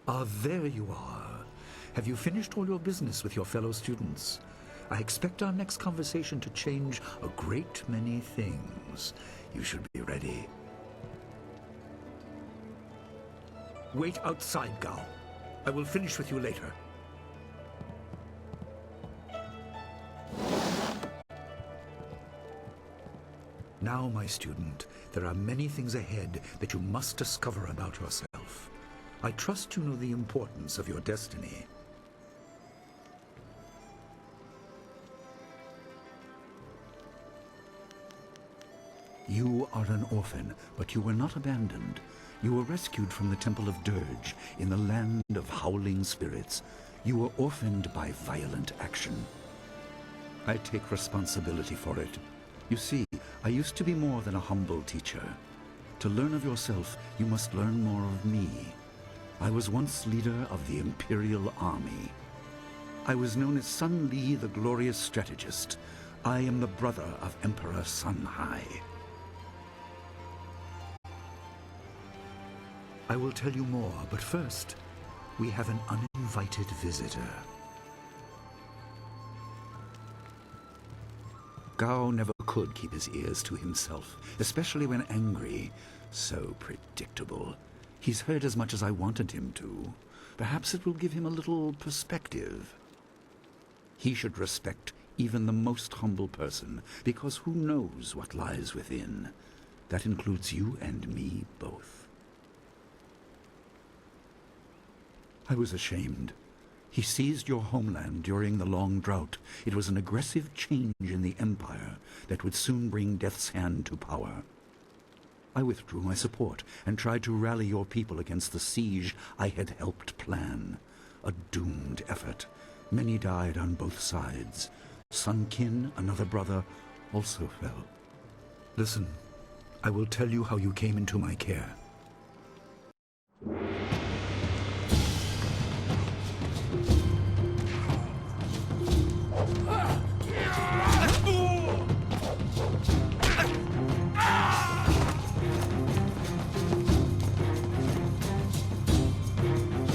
Ah, there you are. Have you finished all your business with your fellow students? I expect our next conversation to change a great many things. You should be ready. Wait outside, Gao. I will finish with you later. Now, my student, there are many things ahead that you must discover about yourself. I trust you know the importance of your destiny. You are an orphan, but you were not abandoned. You were rescued from the Temple of Dirge in the land of howling spirits. You were orphaned by violent action. I take responsibility for it. You see, I used to be more than a humble teacher. To learn of yourself, you must learn more of me. I was once leader of the Imperial Army. I was known as Sun Li, the glorious strategist. I am the brother of Emperor Sun Hai. I will tell you more, but first, we have an uninvited visitor. Gao never could keep his ears to himself, especially when angry. So predictable. He's heard as much as I wanted him to. Perhaps it will give him a little perspective. He should respect even the most humble person, because who knows what lies within? That includes you and me both. I was ashamed. He seized your homeland during the long drought. It was an aggressive change in the Empire that would soon bring Death's Hand to power. I withdrew my support and tried to rally your people against the siege I had helped plan. A doomed effort. Many died on both sides. Sun Qin, another brother, also fell. Listen, I will tell you how you came into my care.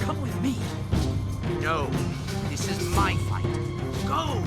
Come with me. No, this is my fight. Go!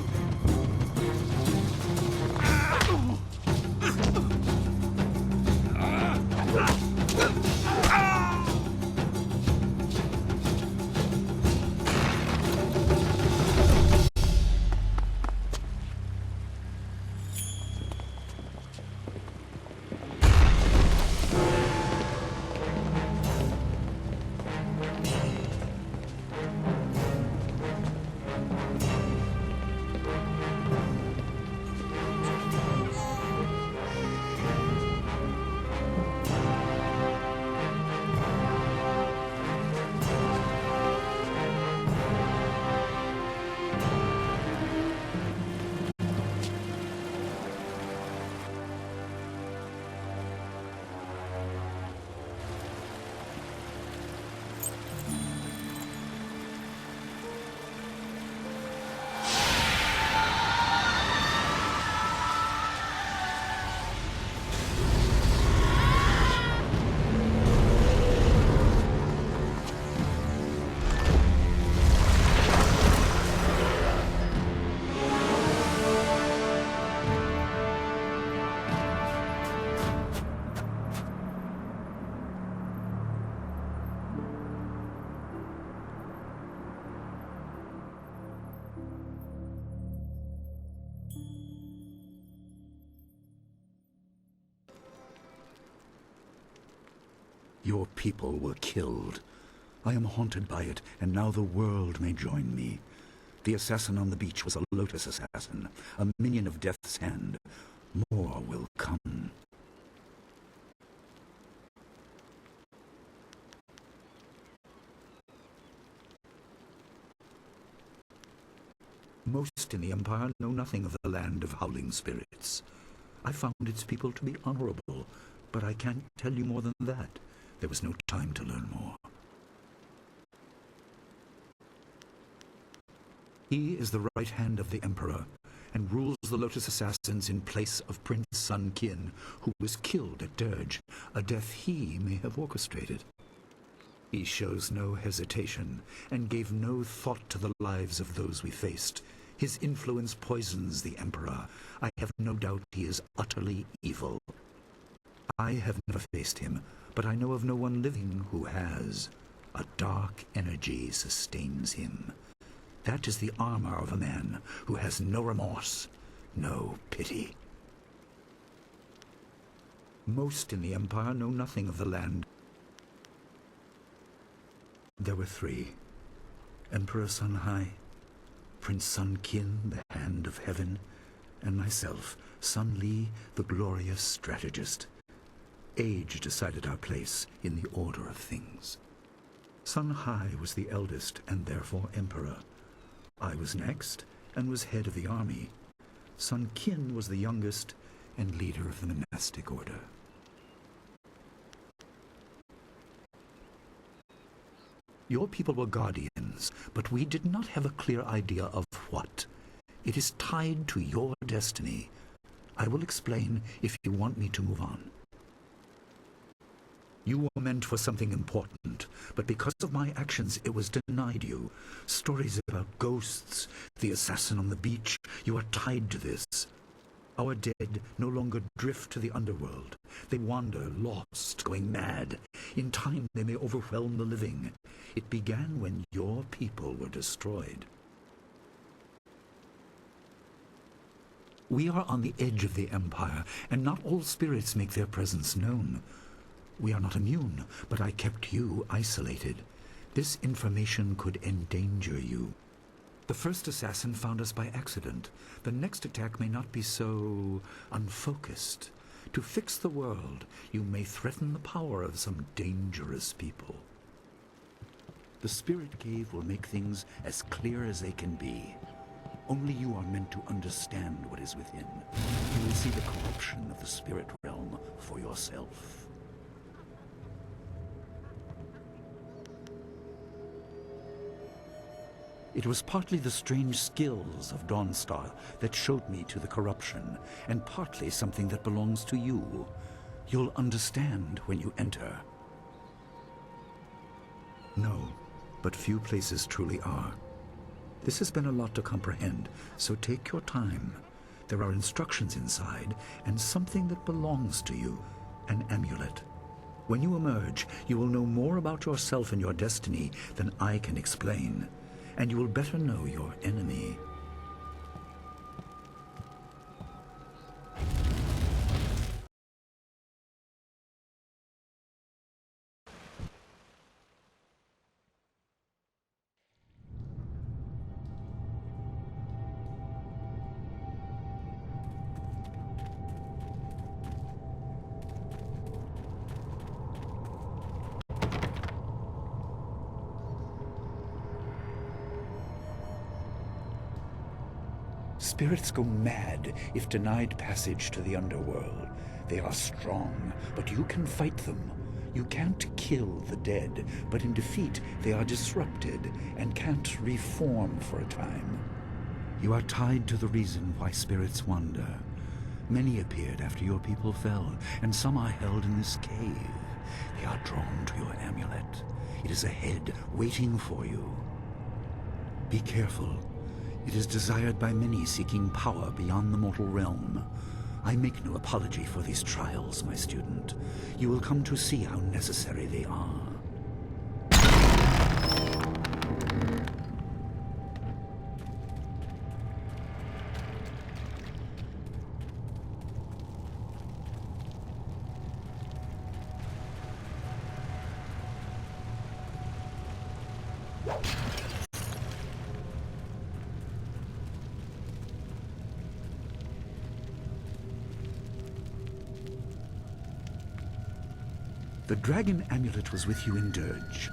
Your people were killed. I am haunted by it, and now the world may join me. The assassin on the beach was a Lotus assassin, a minion of Death's Hand. More will come. Most in the Empire know nothing of the land of howling spirits. I found its people to be honorable, but I can't tell you more than that. There was no time to learn more. He is the right hand of the Emperor, and rules the Lotus Assassins in place of Prince Sun Qin, who was killed at Dirge, a death he may have orchestrated. He shows no hesitation, and gave no thought to the lives of those we faced. His influence poisons the Emperor. I have no doubt he is utterly evil. I have never faced him, but I know of no one living who has. A dark energy sustains him. That is the armor of a man who has no remorse, no pity. Most in the Empire know nothing of the land. There were three: Emperor Sun Hai, Prince Sun Qin, the Hand of Heaven, and myself, Sun Li, the glorious strategist. Age decided our place in the order of things. Sun Hai was the eldest and therefore emperor. I was next and was head of the army. Sun Qin was the youngest and leader of the monastic order. Your people were guardians, but we did not have a clear idea of what. It is tied to your destiny. I will explain if you want me to move on. You were meant for something important, but because of my actions it was denied you. Stories about ghosts, the assassin on the beach, you are tied to this. Our dead no longer drift to the underworld. They wander, lost, going mad. In time they may overwhelm the living. It began when your people were destroyed. We are on the edge of the Empire, and not all spirits make their presence known. We are not immune, but I kept you isolated. This information could endanger you. The first assassin found us by accident. The next attack may not be so unfocused. To fix the world, you may threaten the power of some dangerous people. The Spirit Cave will make things as clear as they can be. Only you are meant to understand what is within. You will see the corruption of the spirit realm for yourself. It was partly the strange skills of Dawnstar that showed me to the corruption, and partly something that belongs to you. You'll understand when you enter. No, but few places truly are. This has been a lot to comprehend, so take your time. There are instructions inside, and something that belongs to you, an amulet. When you emerge, you will know more about yourself and your destiny than I can explain. And you will better know your enemy. Spirits go mad if denied passage to the underworld. They are strong, but you can fight them. You can't kill the dead, but in defeat they are disrupted and can't reform for a time. You are tied to the reason why spirits wander. Many appeared after your people fell, and some are held in this cave. They are drawn to your amulet. It is ahead, waiting for you. Be careful. It is desired by many seeking power beyond the mortal realm. I make no apology for these trials, my student. You will come to see how necessary they are. The dragon amulet was with you in Dirge.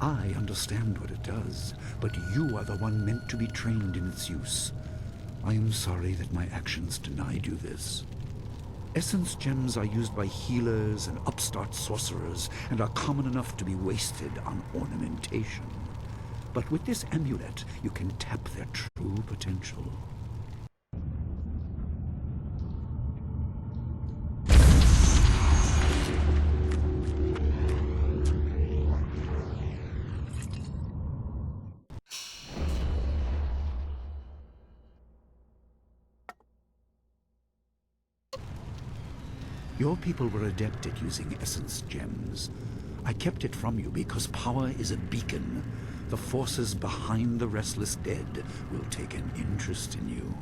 I understand what it does, but you are the one meant to be trained in its use. I am sorry that my actions denied you this. Essence gems are used by healers and upstart sorcerers and are common enough to be wasted on ornamentation. But with this amulet, you can tap their true potential. Your people were adept at using essence gems. I kept it from you because power is a beacon. The forces behind the restless dead will take an interest in you.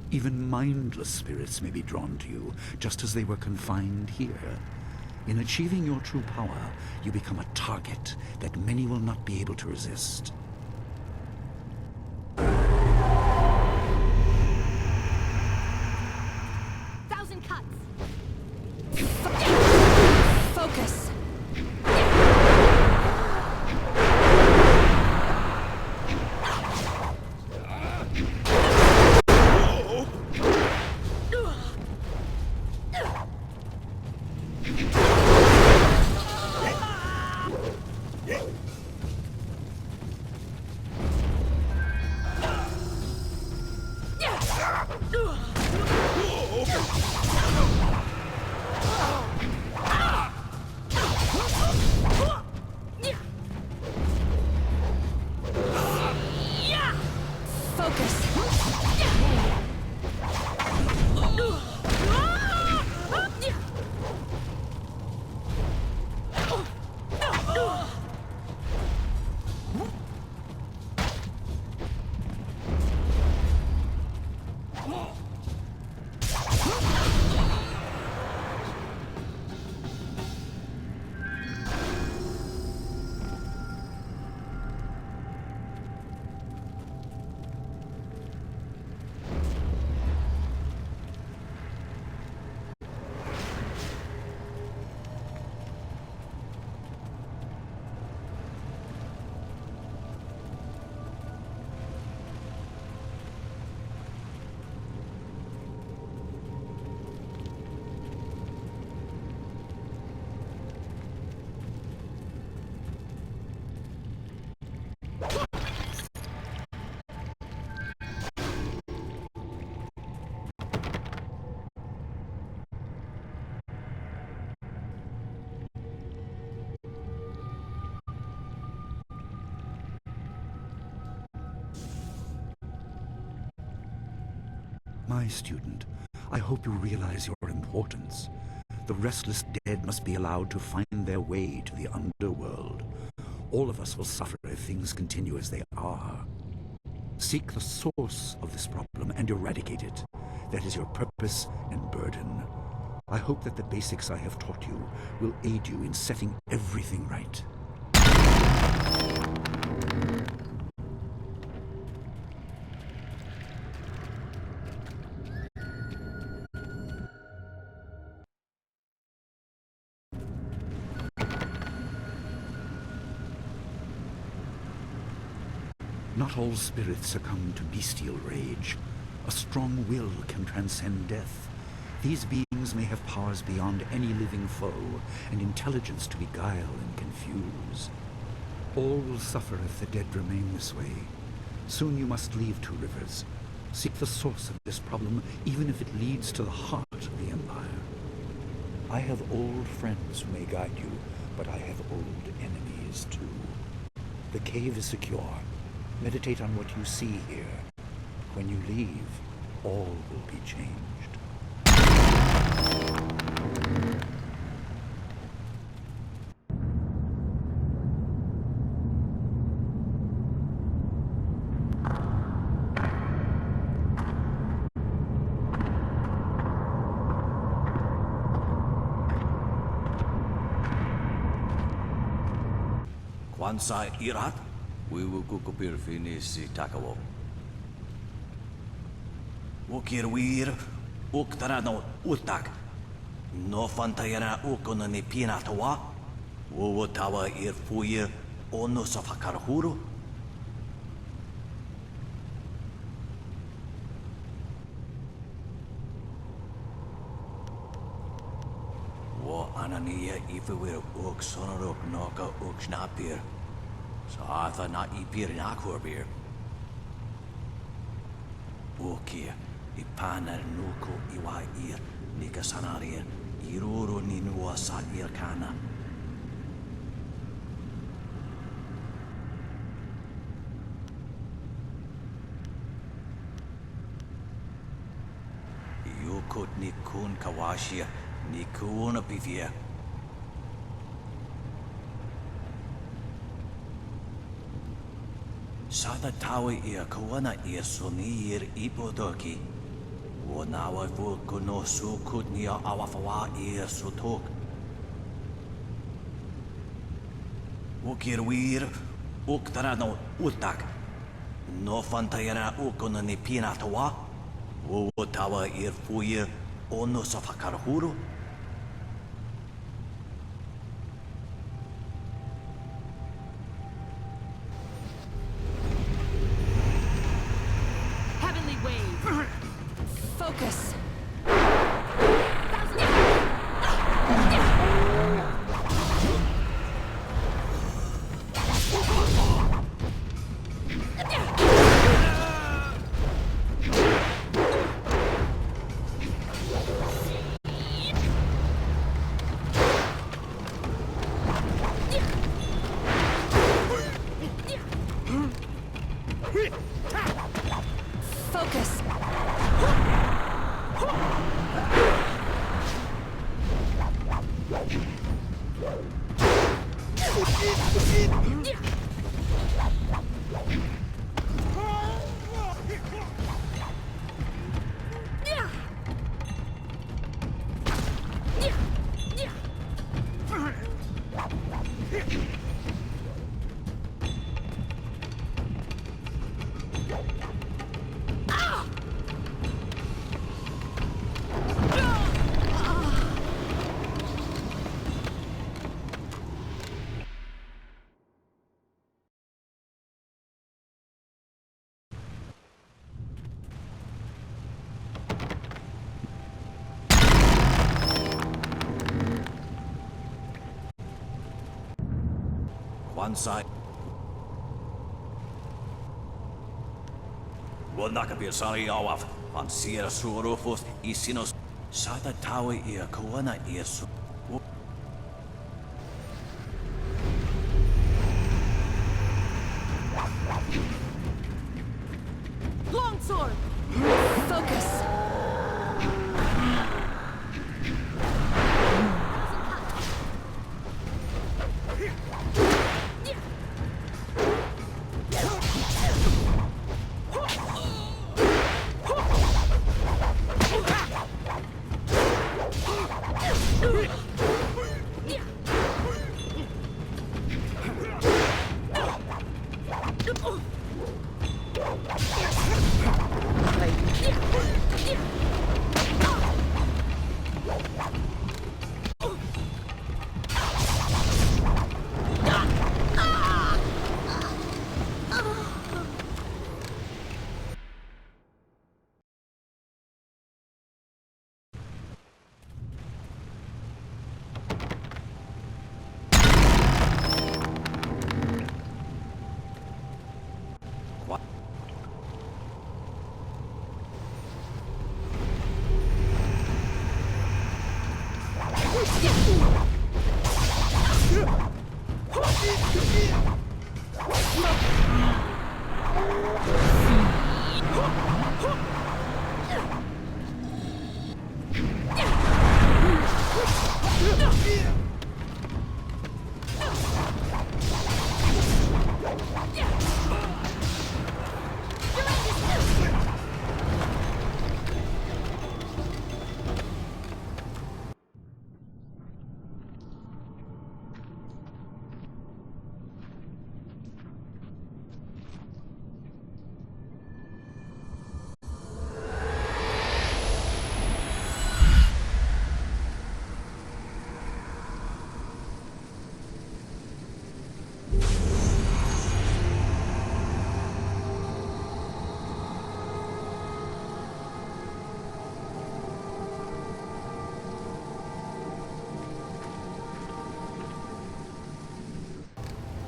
Even mindless spirits may be drawn to you, just as they were confined here. In achieving your true power, you become a target that many will not be able to resist. Thousand cuts! Focus! My student, I hope you realize your importance. The restless dead must be allowed to find their way to the underworld. All of us will suffer if things continue as they are. Seek the source of this problem and eradicate it. That is your purpose and burden. I hope that the basics I have taught you will aid you in setting everything right. Not all spirits succumb to bestial rage. A strong will can transcend death. These beings may have powers beyond any living foe, and intelligence to beguile and confuse. All will suffer if the dead remain this way. Soon you must leave Two Rivers. Seek the source of this problem, even if it leads to the heart of the Empire. I have old friends who may guide you, but I have old enemies too. The cave is secure. Meditate on what you see here. When you leave, all will be changed. Kwanzaa Irat, Wiwukukupir Finisi Takawo. Ukir wir, Uktarano Utak. No Fantayana Ukonani Pinatawa, Uwatawa Irfuir, Onosafakarhuru. Wo Anania Ifewir Uk Sonorok Noka Uk Snapir. Saatha na ipir na korbir. Okia, ipanar nuko iwa ir, nikasanarir, iroro ninua sa irkana. Yukot nikun kawashia, Ni kuona bivia. Sada tawa ia kuana ia sonir ipodoki. Wanawa fu kuno su kutnia awafawa ia sutok. Ukir wir, uktara no utak. No fantayana ukona ni pinatawa. Wo tawa ir fuir ono safakarhuru. Heavenly wave. Focus. Focus. One side. Wanaka sari awaf. Van sierra suorofos isinos. Sada tawa ia kuana ia su. Longsword. Focus.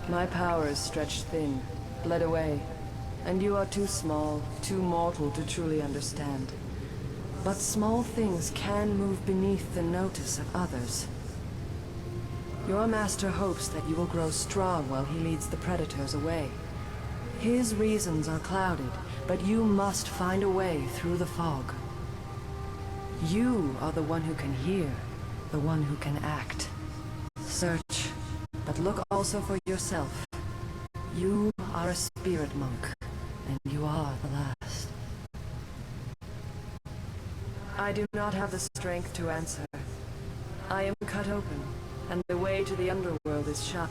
My power is stretched thin, bled away, and you are too small, too mortal to truly understand. But small things can move beneath the notice of others. Your master hopes that you will grow strong while he leads the predators away. His reasons are clouded, but you must find a way through the fog. You are the one who can hear, the one who can act. Search, but look also for yourself. You are a spirit monk, and you are the last. I do not have the strength to answer. I am cut open, and the way to the underworld is shut.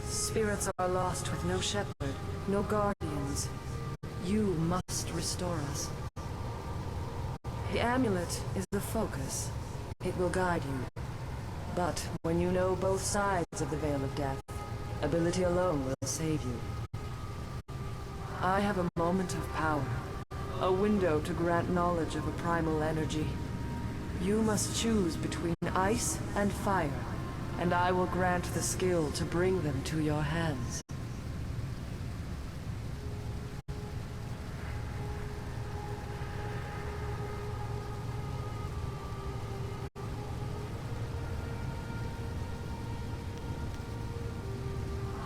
Spirits are lost with no shepherd, no guardians. You must restore us. The amulet is the focus. It will guide you. But when you know both sides of the Veil of Death, ability alone will save you. I have a moment of power, a window to grant knowledge of a primal energy. You must choose between ice and fire, and I will grant the skill to bring them to your hands.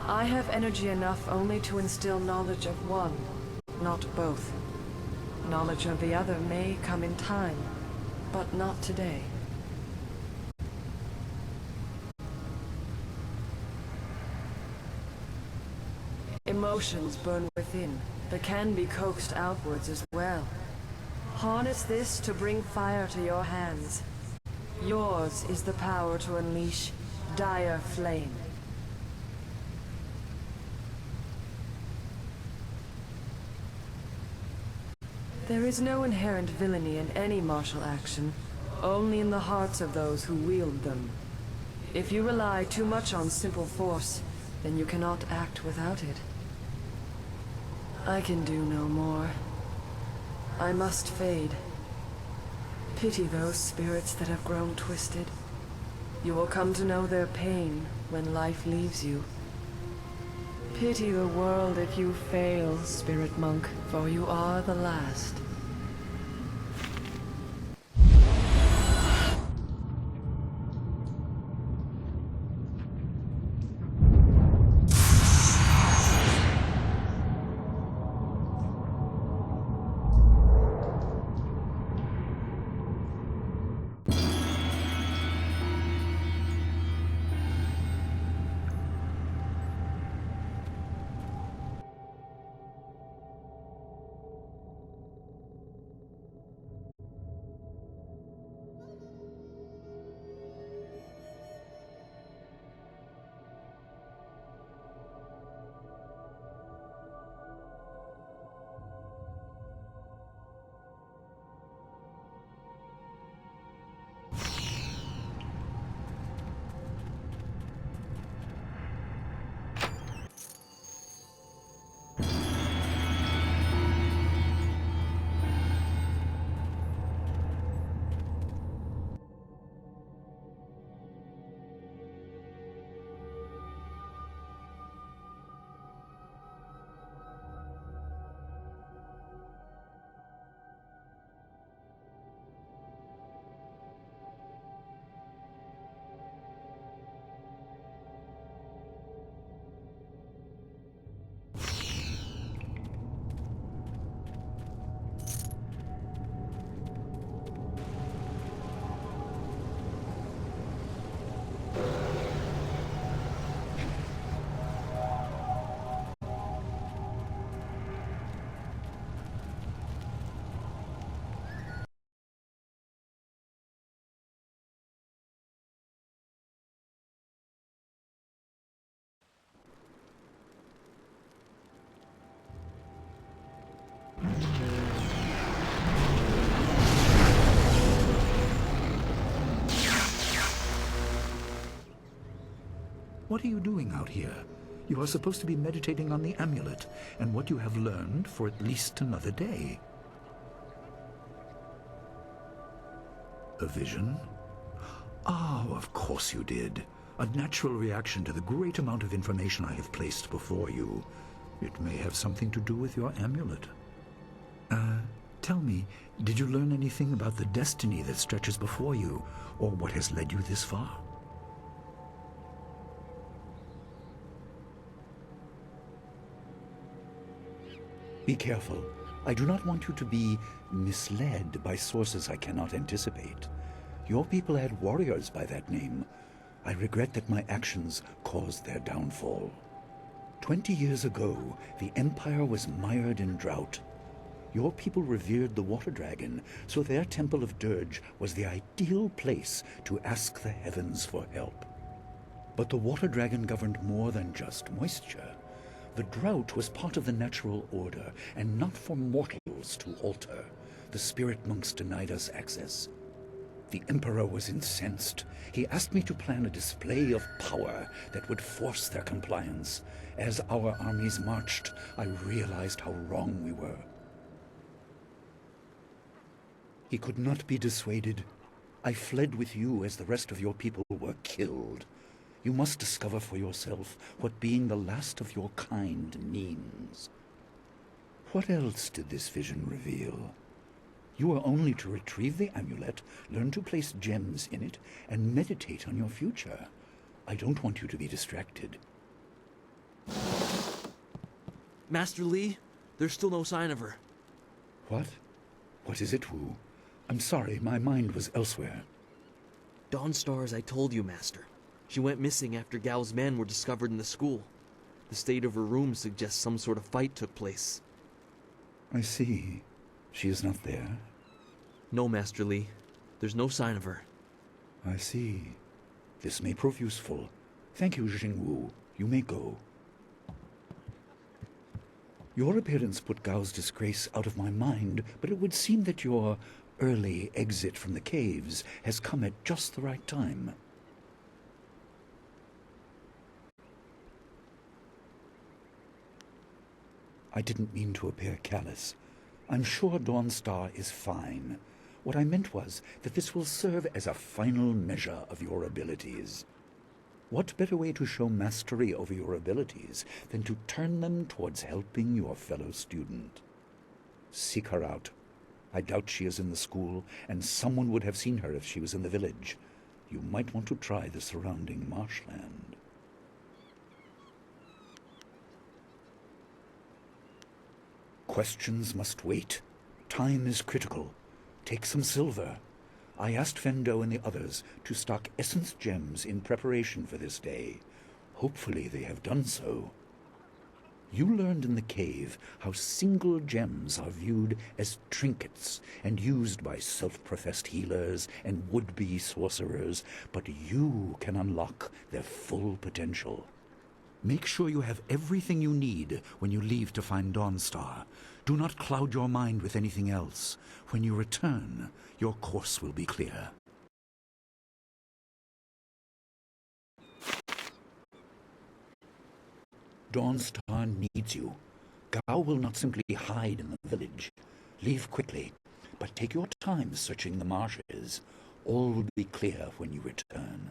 I have energy enough only to instill knowledge of one, not both. Knowledge of the other may come in time, but not today. Emotions burn within, but can be coaxed outwards as well. Harness this to bring fire to your hands. Yours is the power to unleash dire flame. There is no inherent villainy in any martial action, only in the hearts of those who wield them. If you rely too much on simple force, then you cannot act without it. I can do no more. I must fade. Pity those spirits that have grown twisted. You will come to know their pain when life leaves you. Pity the world if you fail, spirit monk, for you are the last. What are you doing out here? You are supposed to be meditating on the amulet and what you have learned for at least another day. A vision? Oh, of course you did. A natural reaction to the great amount of information I have placed before you. It may have something to do with your amulet. Tell me, did you learn anything about the destiny that stretches before you, or what has led you this far? Be careful. I do not want you to be misled by sources I cannot anticipate. Your people had warriors by that name. I regret that my actions caused their downfall. 20 years ago, the Empire was mired in drought. Your people revered the water dragon, so their Temple of Dirge was the ideal place to ask the heavens for help. But the water dragon governed more than just moisture. The drought was part of the natural order, and not for mortals to alter. The spirit monks denied us access. The Emperor was incensed. He asked me to plan a display of power that would force their compliance. As our armies marched, I realized how wrong we were. He could not be dissuaded. I fled with you as the rest of your people were killed. You must discover for yourself what being the last of your kind means. What else did this vision reveal? You are only to retrieve the amulet, learn to place gems in it, and meditate on your future. I don't want you to be distracted. Master Li, there's still no sign of her. What? What is it, Wu? I'm sorry, my mind was elsewhere. Dawnstar, as I told you, Master. She went missing after Gao's men were discovered in the school. The state of her room suggests some sort of fight took place. I see. She is not there? No, Master Li. There's no sign of her. I see. This may prove useful. Thank you, Jingwu. You may go. Your appearance put Gao's disgrace out of my mind, but it would seem that your early exit from the caves has come at just the right time. I didn't mean to appear callous. I'm sure Dawnstar is fine. What I meant was that this will serve as a final measure of your abilities. What better way to show mastery over your abilities than to turn them towards helping your fellow student? Seek her out. I doubt she is in the school, and someone would have seen her if she was in the village. You might want to try the surrounding marshland. Questions must wait. Time is critical. Take some silver. I asked Fendo and the others to stock essence gems in preparation for this day. Hopefully they have done so. You learned in the cave how single gems are viewed as trinkets and used by self-professed healers and would-be sorcerers, but you can unlock their full potential. Make sure you have everything you need when you leave to find Dawnstar. Do not cloud your mind with anything else. When you return, your course will be clear. Dawnstar needs you. Gao will not simply hide in the village. Leave quickly, but take your time searching the marshes. All will be clear when you return.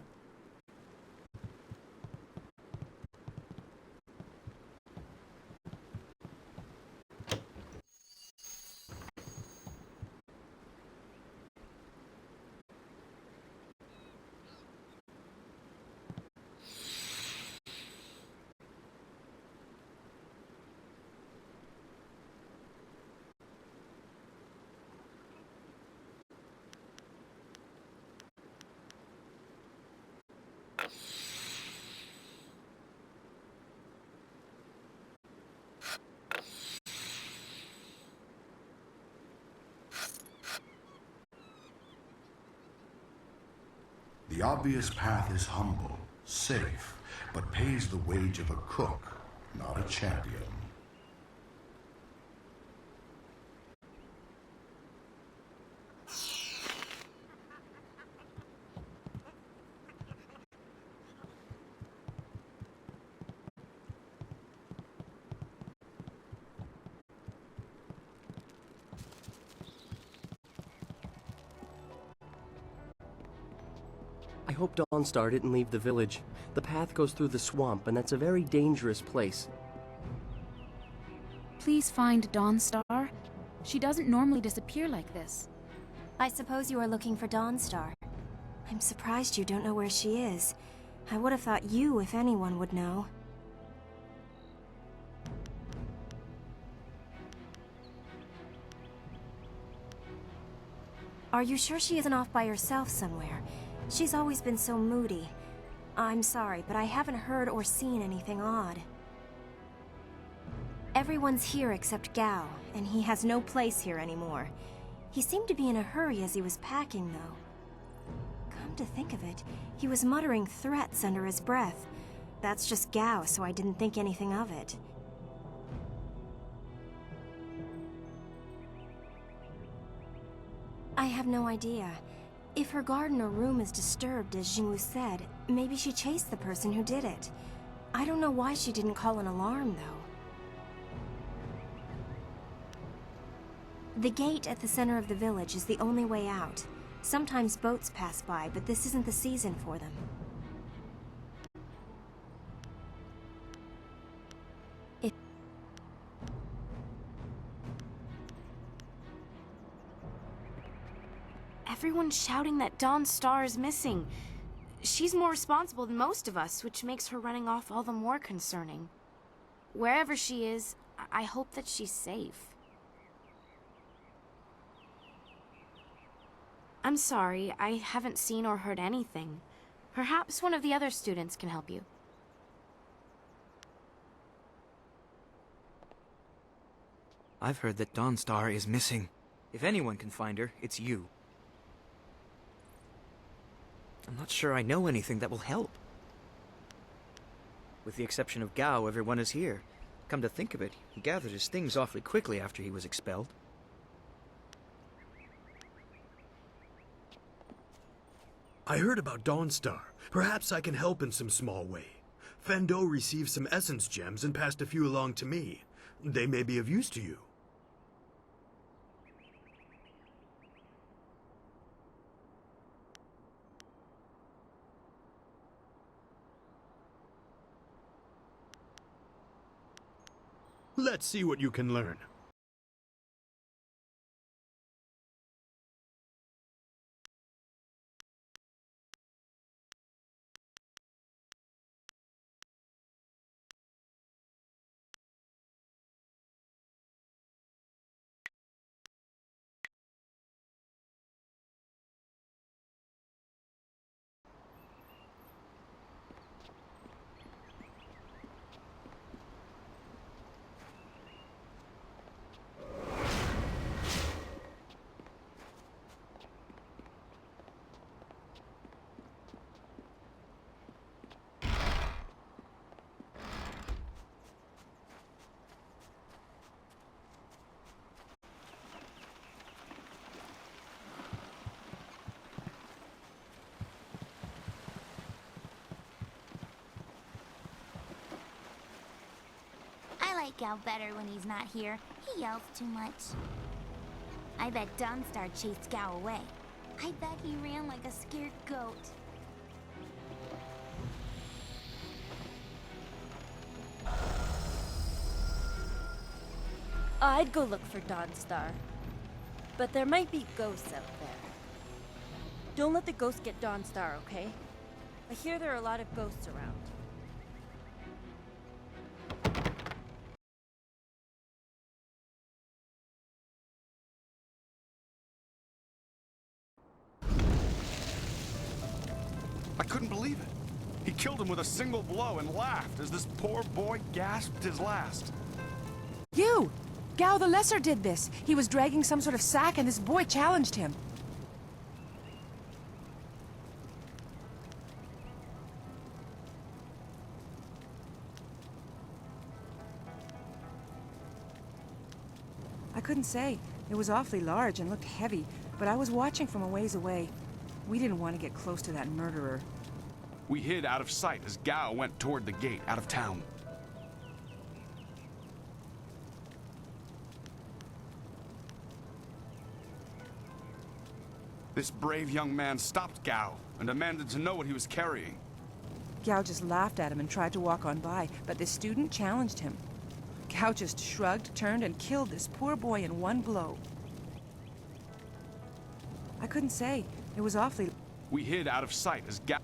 The obvious path is humble, safe, but pays the wage of a cook, not a champion. I hope Dawnstar didn't leave the village. The path goes through the swamp, and that's a very dangerous place. Please find Dawnstar. She doesn't normally disappear like this. I suppose you are looking for Dawnstar. I'm surprised you don't know where she is. I would have thought you, if anyone, would know. Are you sure she isn't off by herself somewhere? She's always been so moody. I'm sorry, but I haven't heard or seen anything odd. Everyone's here except Gao, and he has no place here anymore. He seemed to be in a hurry as he was packing, though. Come to think of it, he was muttering threats under his breath. That's just Gao, so I didn't think anything of it. I have no idea. If her garden or room is disturbed, as Jingwu said, maybe she chased the person who did it. I don't know why she didn't call an alarm, though. The gate at the center of the village is the only way out. Sometimes boats pass by, but this isn't the season for them. Everyone's shouting that Dawn Star is missing. She's more responsible than most of us, which makes her running off all the more concerning. Wherever she is, I hope that she's safe. I'm sorry, I haven't seen or heard anything. Perhaps one of the other students can help you. I've heard that Dawnstar is missing. If anyone can find her, it's you. I'm not sure I know anything that will help. With the exception of Gao, everyone is here. Come to think of it, he gathered his things awfully quickly after he was expelled. I heard about Dawnstar. Perhaps I can help in some small way. Fendo received some essence gems and passed a few along to me. They may be of use to you. Let's see what you can learn. I like Gao better when he's not here. He yells too much. I bet Dawnstar chased Gao away. I bet he ran like a scared goat. I'd go look for Dawnstar. But there might be ghosts out there. Don't let the ghosts get Dawnstar, okay? I hear there are a lot of ghosts around. I couldn't believe it. He killed him with a single blow and laughed as this poor boy gasped his last. You! Gao the Lesser did this. He was dragging some sort of sack and this boy challenged him. I couldn't say. It was awfully large and looked heavy, but I was watching from a ways away. We didn't want to get close to that murderer. We hid out of sight as Gao went toward the gate out of town. This brave young man stopped Gao and demanded to know what he was carrying. Gao just laughed at him and tried to walk on by, but the student challenged him. Gao just shrugged, turned, and killed this poor boy in one blow. I couldn't say. It was awfully... We hid out of sight as Gao...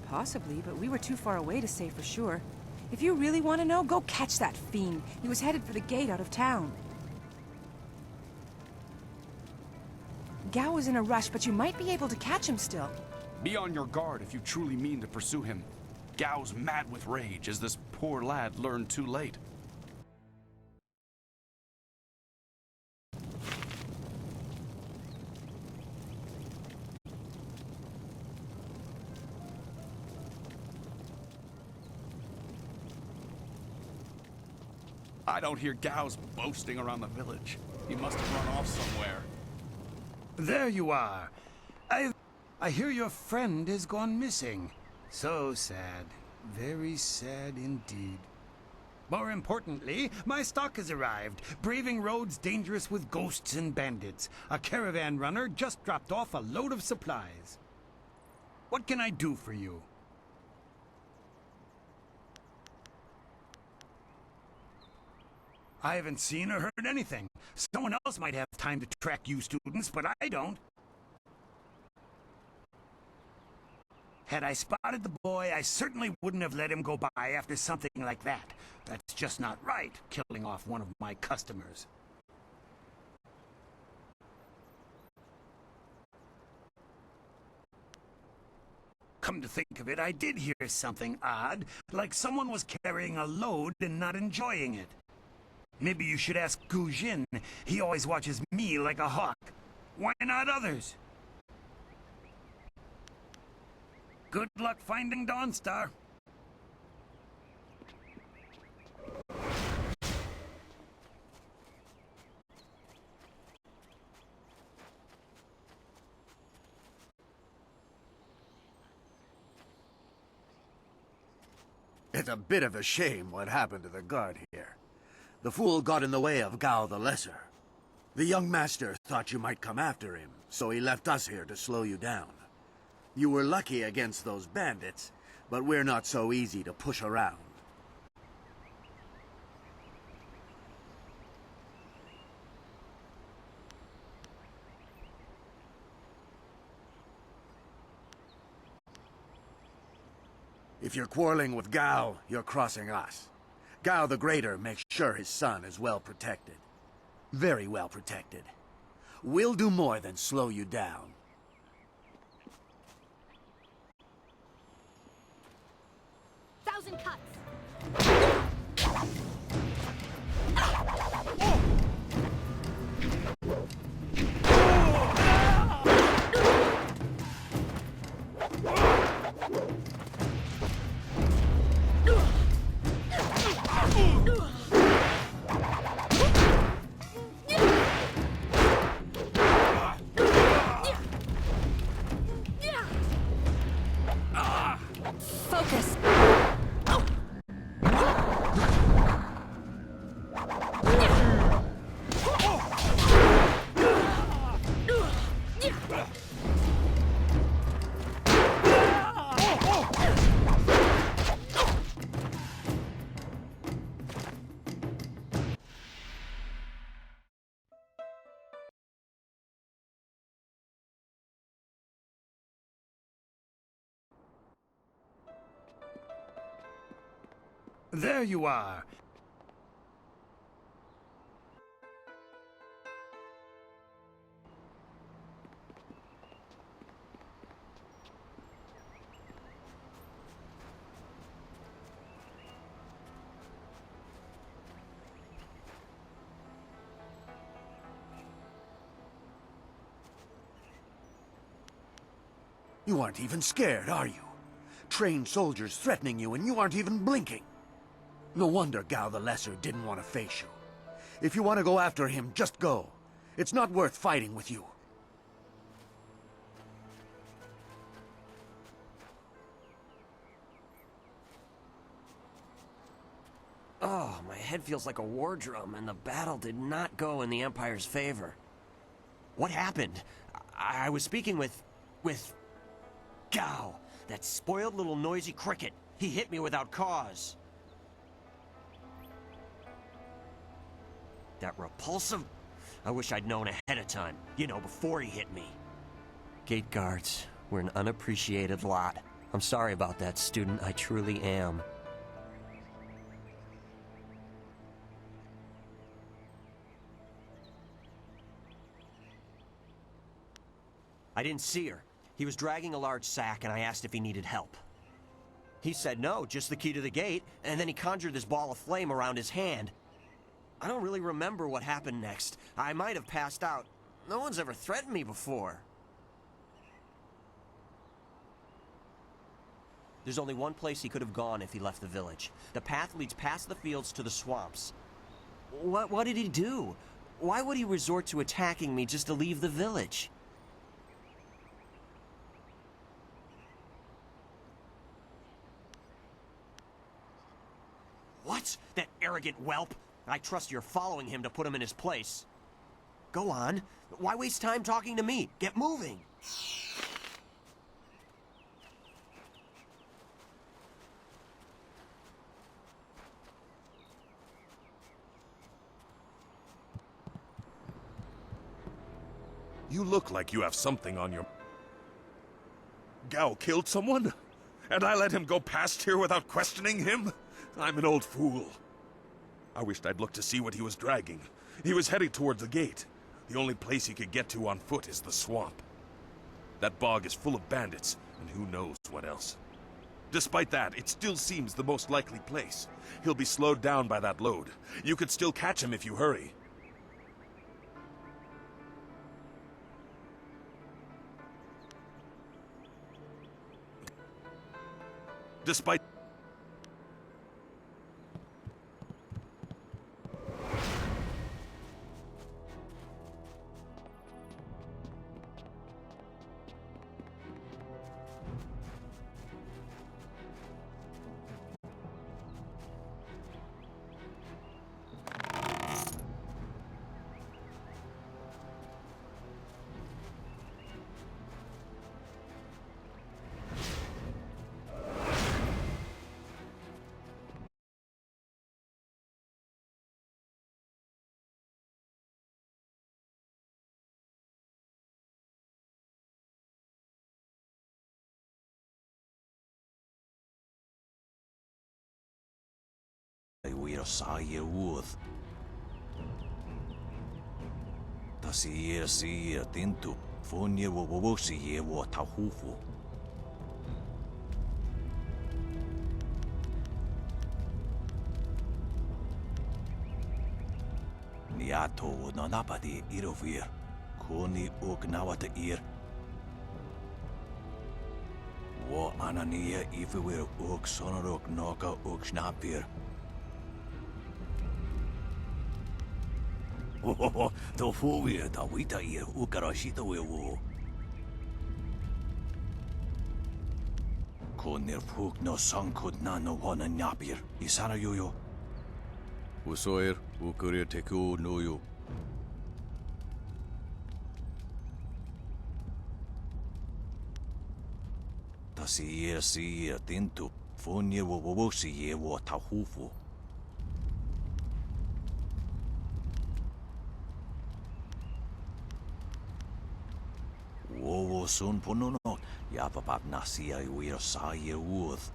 Possibly, but we were too far away to say for sure. If you really want to know, go catch that fiend. He was headed for the gate out of town. Gao was in a rush, but you might be able to catch him still. Be on your guard if you truly mean to pursue him. Gao's mad with rage as this poor lad learned too late. I don't hear Gao's boasting around the village. He must have run off somewhere. There you are. I hear your friend has gone missing. So sad. Very sad indeed. More importantly, my stock has arrived. Braving roads dangerous with ghosts and bandits. A caravan runner just dropped off a load of supplies. What can I do for you? I haven't seen or heard anything. Someone else might have time to track you students, but I don't. Had I spotted the boy, I certainly wouldn't have let him go by after something like that. That's just not right, killing off one of my customers. Come to think of it, I did hear something odd, like someone was carrying a load and not enjoying it. Maybe you should ask Gu Jin. He always watches me like a hawk. Why not others? Good luck finding Dawnstar. It's a bit of a shame what happened to the guard here. The fool got in the way of Gao the Lesser. The young master thought you might come after him, so he left us here to slow you down. You were lucky against those bandits, but we're not so easy to push around. If you're quarreling with Gao, you're crossing us. Gao the Greater makes sure his son is well protected. Very well protected. We'll do more than slow you down. Thousand cuts! Focus! There you are. You aren't even scared, are you? Trained soldiers threatening you and you aren't even blinking. No wonder Gao the Lesser didn't want to face you. If you want to go after him, just go. It's not worth fighting with you. Oh, my head feels like a war drum, and the battle did not go in the Empire's favor. What happened? I was speaking with Gao, that spoiled little noisy cricket. He hit me without cause. That repulsive... I wish I'd known ahead of time. You know, before he hit me. Gate guards, we're an unappreciated lot. I'm sorry about that, student. I truly am. I didn't see her. He was dragging a large sack, and I asked if he needed help. He said no, just the key to the gate, and then he conjured this ball of flame around his hand. I don't really remember what happened next. I might have passed out. No one's ever threatened me before. There's only one place he could have gone if he left the village. The path leads past the fields to the swamps. What did he do? Why would he resort to attacking me just to leave the village? What? That arrogant whelp? I trust you're following him to put him in his place. Go on. Why waste time talking to me? Get moving! You look like you have something on your... Gao killed someone? And I let him go past here without questioning him? I'm an old fool. I wished I'd looked to see what he was dragging. He was heading towards the gate. The only place he could get to on foot is the swamp. That bog is full of bandits, and who knows what else. Despite that, it still seems the most likely place. He'll be slowed down by that load. You could still catch him if you hurry. Despite... We're sorry worth. Das year see tintu. Fonye wo see ye wo tahufu. Niato no napadi irovir. Koni ok nawata ir. Wo anania if we were ok sonorok noka ok snapir. Oh, the fool, the wita ear, Ukarashita will. Konir Fuk no son could nano one a napir, Isana Yoyo. Usoir, Ukurir Teku no you. Tasi see a tintu, Fonia will see ye what tahufu. Wowo sun ponono, yapapap nasia uir sa ye uth.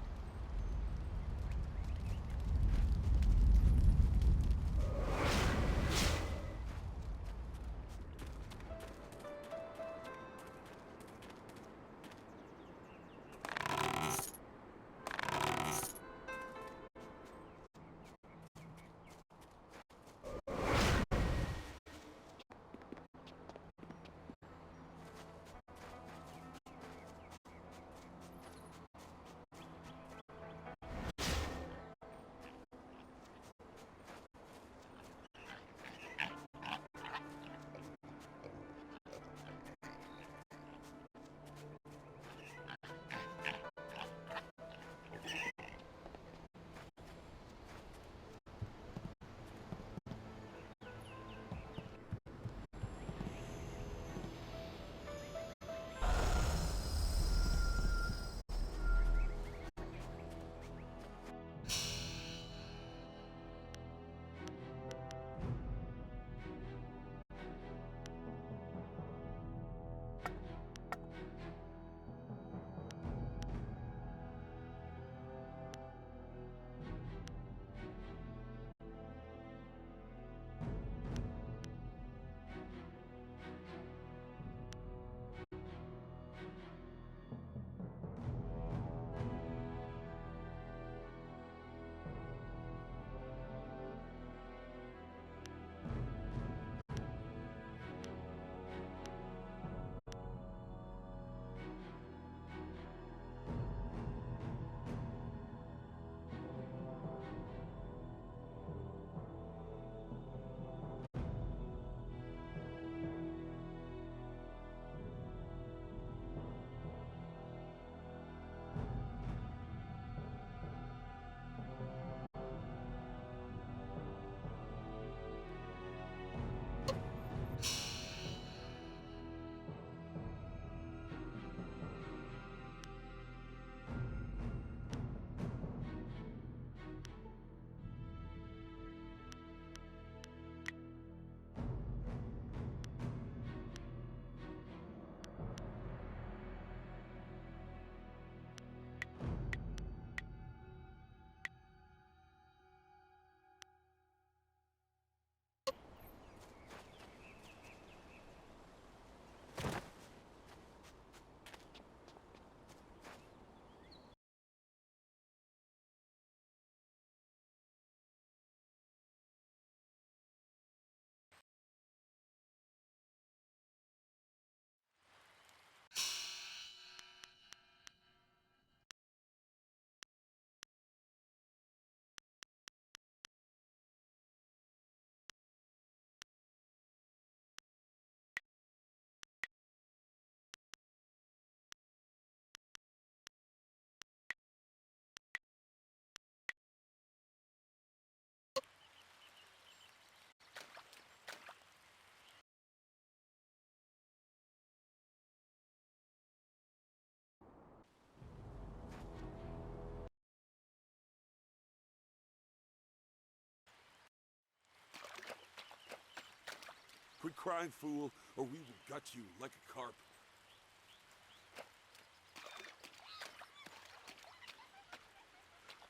Quit crying, fool, or we will gut you like a carp.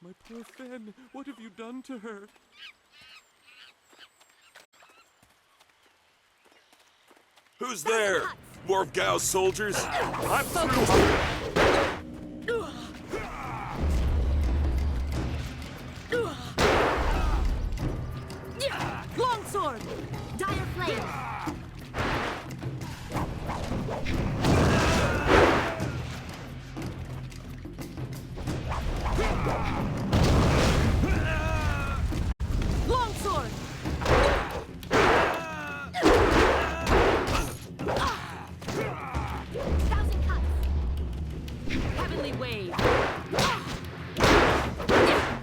My poor Fen, what have you done to her? Who's there? More of Gao's soldiers? I'm through! Longsword! Dire flame! Longsword! Thousand cuts! Heavenly wave!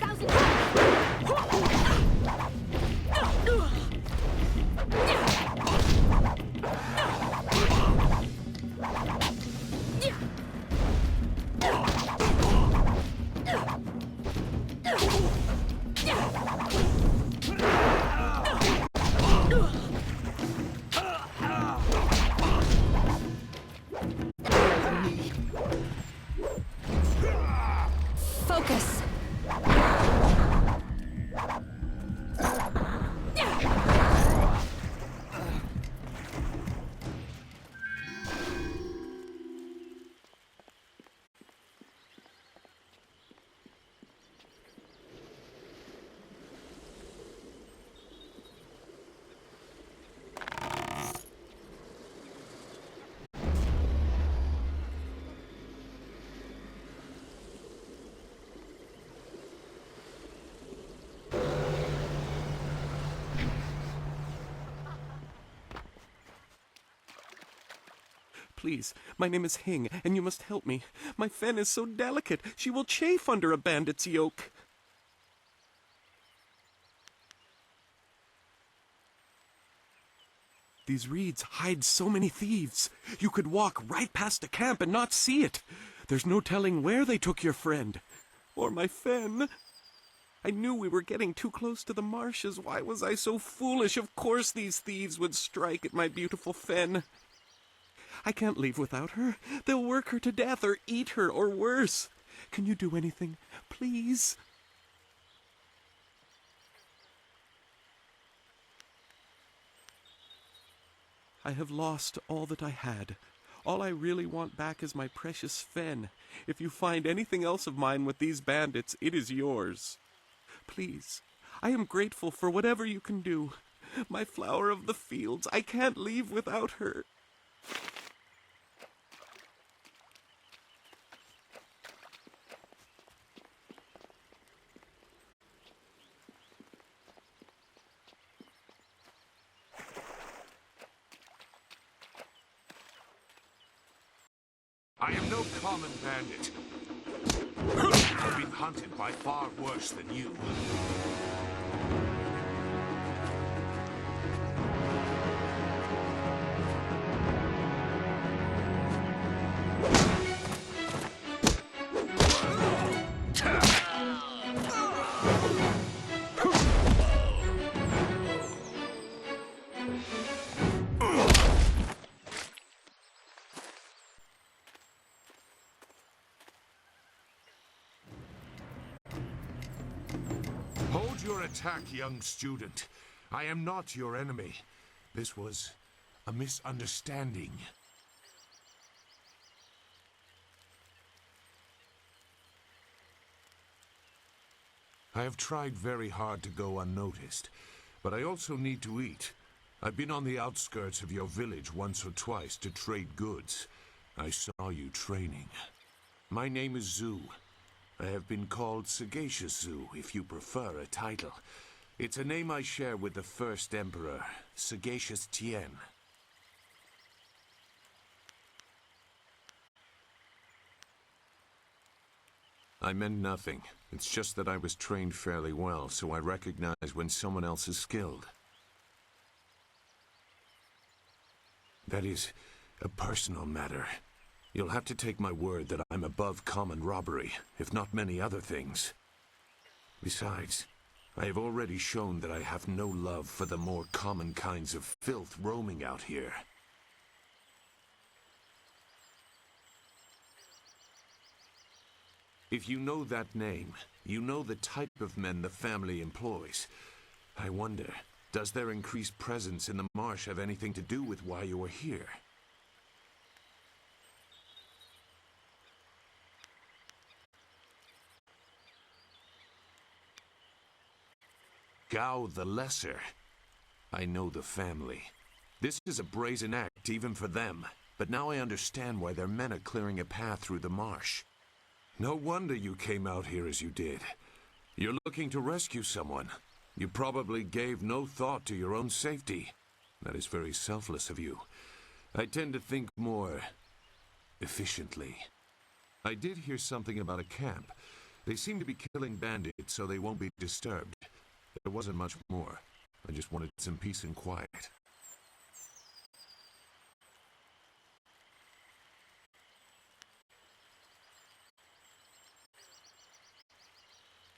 Thousand Focus! Please, my name is Hing, and you must help me. My Fen is so delicate, she will chafe under a bandit's yoke. These reeds hide so many thieves. You could walk right past a camp and not see it. There's no telling where they took your friend. Or my Fen. I knew we were getting too close to the marshes. Why was I so foolish? Of course these thieves would strike at my beautiful Fen. I can't leave without her. They'll work her to death or eat her or worse. Can you do anything, please? I have lost all that I had. All I really want back is my precious Fen. If you find anything else of mine with these bandits, it is yours. Please, I am grateful for whatever you can do. My flower of the fields, I can't leave without her. I am no common bandit. I've been hunted by far worse than you. Hold your attack, young student. I am not your enemy. This was a misunderstanding. I have tried very hard to go unnoticed, but I also need to eat. I've been on the outskirts of your village once or twice to trade goods. I saw you training. My name is Zhu. I have been called Sagacious Zhu, if you prefer a title. It's a name I share with the first emperor, Sagacious Tien. I meant nothing. It's just that I was trained fairly well, so I recognize when someone else is skilled. That is a personal matter. You'll have to take my word that I'm above common robbery, if not many other things. Besides, I have already shown that I have no love for the more common kinds of filth roaming out here. If you know that name, you know the type of men the family employs. I wonder, does their increased presence in the marsh have anything to do with why you are here? Gao the Lesser. I know the family. This is a brazen act even for them, but now I understand why their men are clearing a path through the marsh. No wonder you came out here as you did. You're looking to rescue someone. You probably gave no thought to your own safety. That is very selfless of you. I tend to think more efficiently. I did hear something about a camp. They seem to be killing bandits so they won't be disturbed. There wasn't much more. I just wanted some peace and quiet.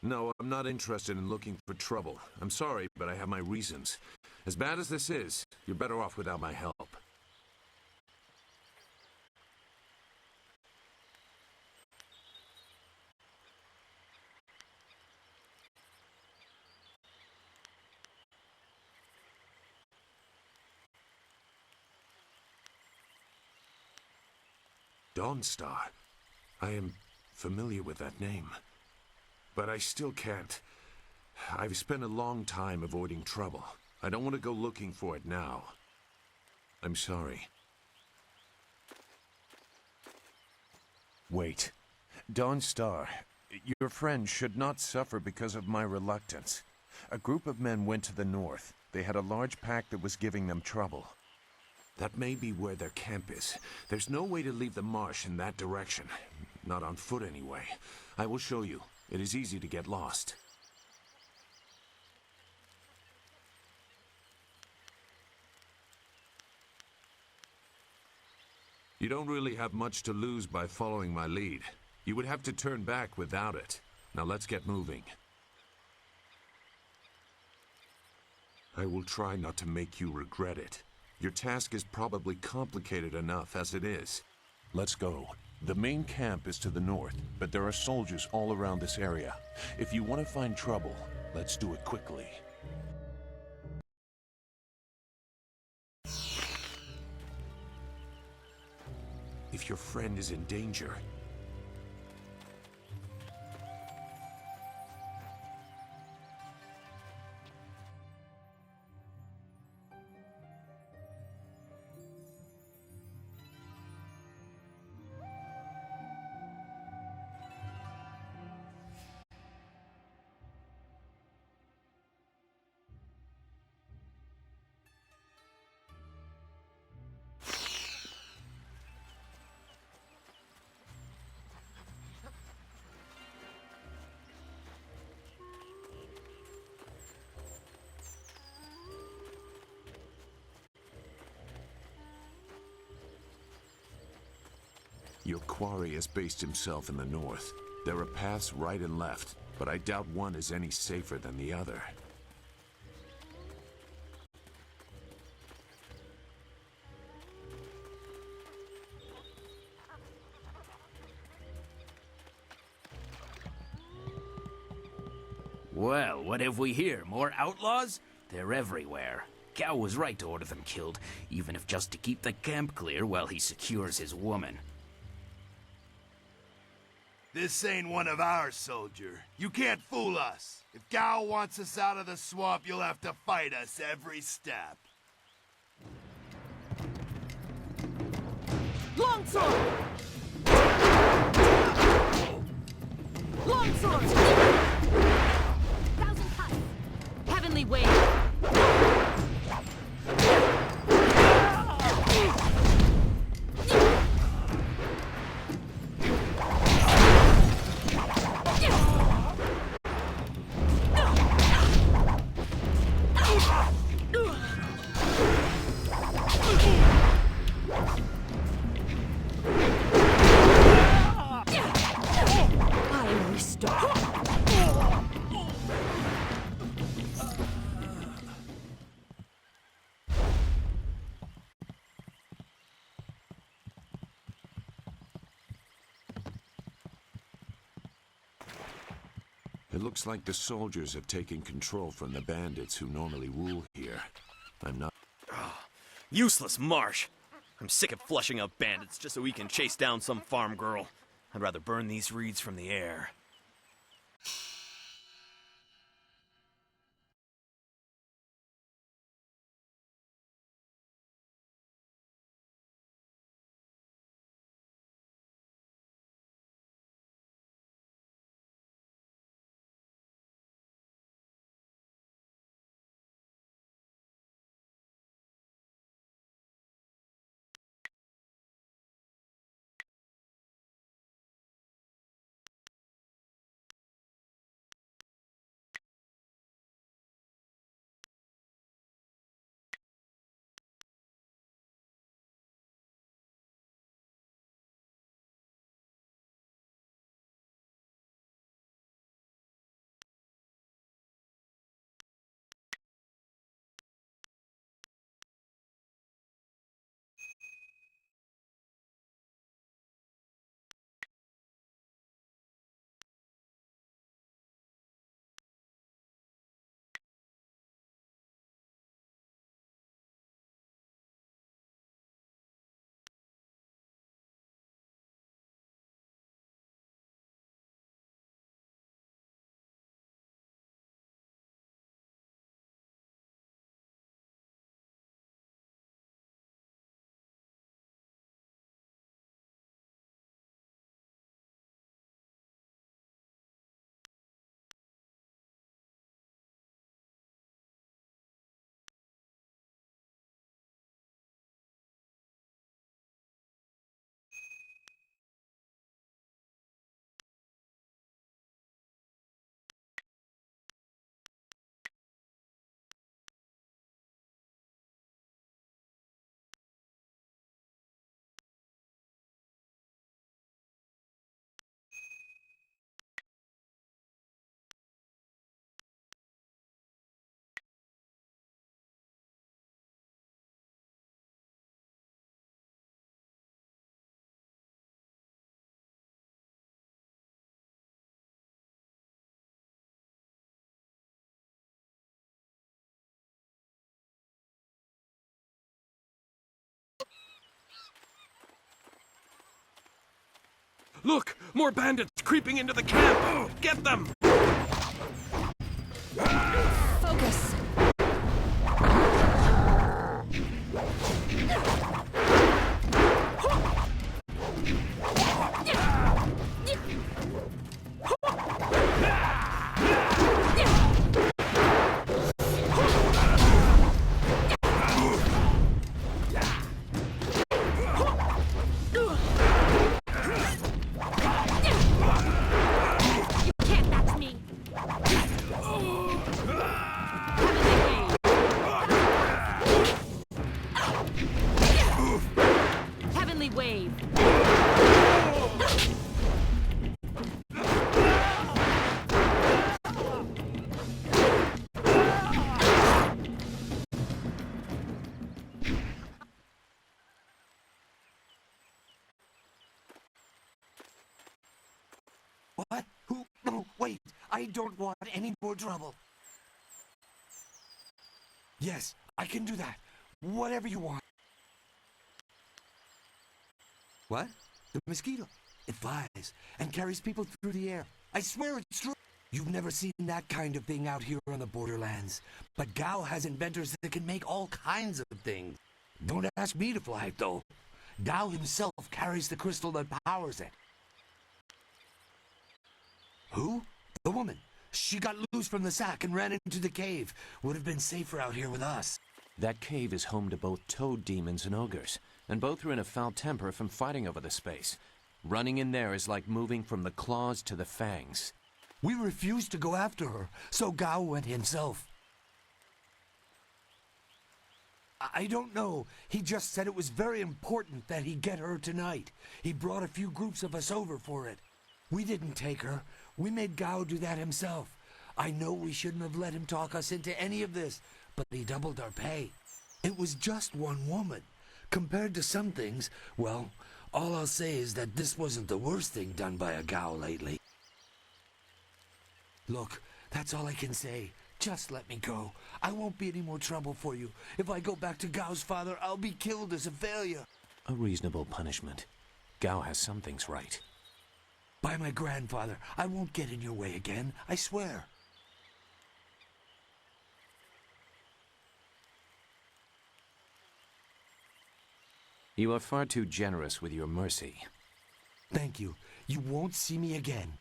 No, I'm not interested in looking for trouble. I'm sorry, but I have my reasons. As bad as this is, you're better off without my help. Dawnstar. I am familiar with that name. But I still can't. I've spent a long time avoiding trouble. I don't want to go looking for it now. I'm sorry. Wait. Dawnstar, your friend should not suffer because of my reluctance. A group of men went to the north. They had a large pack that was giving them trouble. That may be where their camp is. There's no way to leave the marsh in that direction. Not on foot, anyway. I will show you. It is easy to get lost. You don't really have much to lose by following my lead. You would have to turn back without it. Now let's get moving. I will try not to make you regret it. Your task is probably complicated enough as it is. Let's go. The main camp is to the north, but there are soldiers all around this area. If you want to find trouble, let's do it quickly. If your friend is in danger, your quarry has based himself in the north. There are paths right and left, but I doubt one is any safer than the other. Well, what have we here? More outlaws? They're everywhere. Gao was right to order them killed, even if just to keep the camp clear while he secures his woman. This ain't one of our soldier. You can't fool us. If Gao wants us out of the swamp, you'll have to fight us every step. Longsword! Longsword! Thousand cuts! Heavenly wave! It looks like the soldiers have taken control from the bandits who normally rule here. I'm not... Useless marsh! I'm sick of flushing out bandits just so we can chase down some farm girl. I'd rather burn these reeds from the air. Look! More bandits creeping into the camp! Get them! Focus! Heavenly wave! What? Who? No, wait. I don't want any more trouble. Yes, I can do that. Whatever you want. What? The mosquito. It flies and carries people through the air. I swear it's true. You've never seen that kind of thing out here on the borderlands. But Gao has inventors that can make all kinds of things. Don't ask me to fly it, though. Gao himself carries the crystal that powers it. Who? The woman. She got loose from the sack and ran into the cave. Would have been safer out here with us. That cave is home to both toad demons and ogres, and both are in a foul temper from fighting over the space. Running in there is like moving from the claws to the fangs. We refused to go after her, so Gao went himself. I don't know. He just said it was very important that he get her tonight. He brought a few groups of us over for it. We didn't take her. We made Gao do that himself. I know we shouldn't have let him talk us into any of this, but he doubled our pay. It was just one woman. Compared to some things, well, all I'll say is that this wasn't the worst thing done by a Gao lately. Look, that's all I can say. Just let me go. I won't be any more trouble for you. If I go back to Gao's father, I'll be killed as a failure. A reasonable punishment. Gao has some things right. By my grandfather, I won't get in your way again, I swear. You are far too generous with your mercy. Thank you. You won't see me again.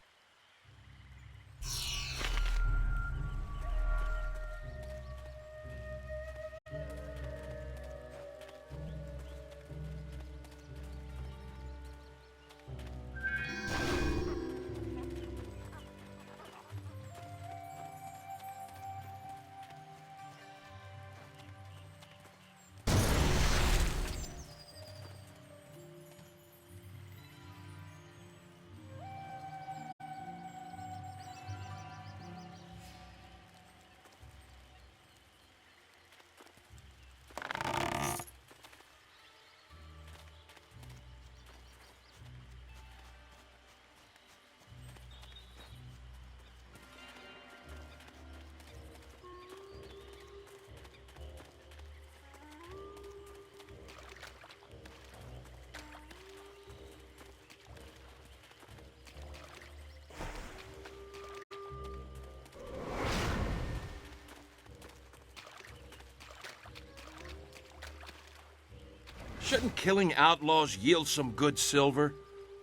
Shouldn't killing outlaws yield some good silver?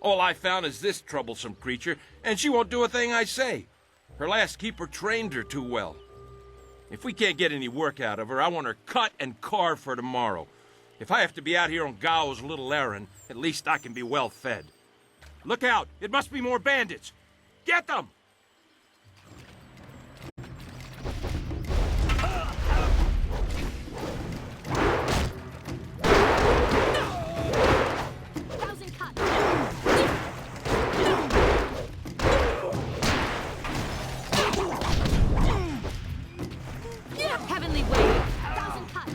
All I found is this troublesome creature, and she won't do a thing I say. Her last keeper trained her too well. If we can't get any work out of her, I want her cut and carved for tomorrow. If I have to be out here on Gao's little errand, at least I can be well fed. Look out! It must be more bandits! Get them! Heavenly wave. Thousand cuts.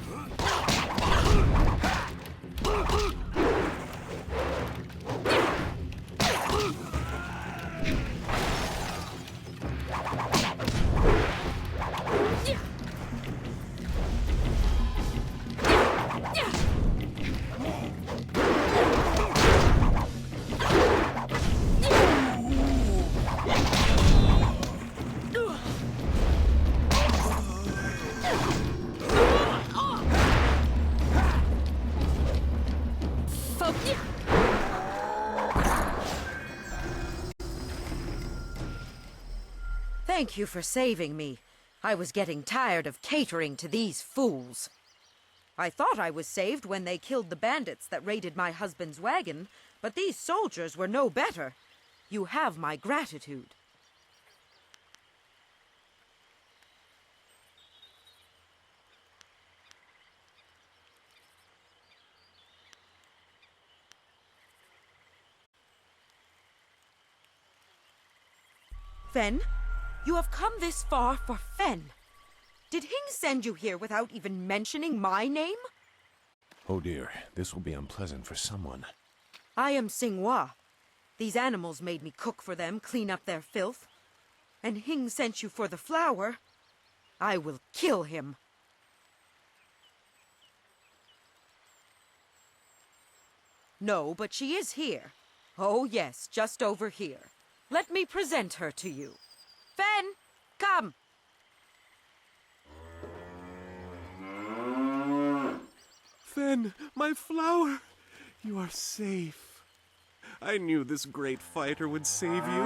Thank you for saving me. I was getting tired of catering to these fools. I thought I was saved when they killed the bandits that raided my husband's wagon, but these soldiers were no better. You have my gratitude. Fen? You have come this far for Fen. Did Hing send you here without even mentioning my name? Oh dear, this will be unpleasant for someone. I am Xinghua. These animals made me cook for them, clean up their filth. And Hing sent you for the flower. I will kill him. No, but she is here. Oh yes, just over here. Let me present her to you. Fen, come! Fen, my flower! You are safe. I knew this great fighter would save you.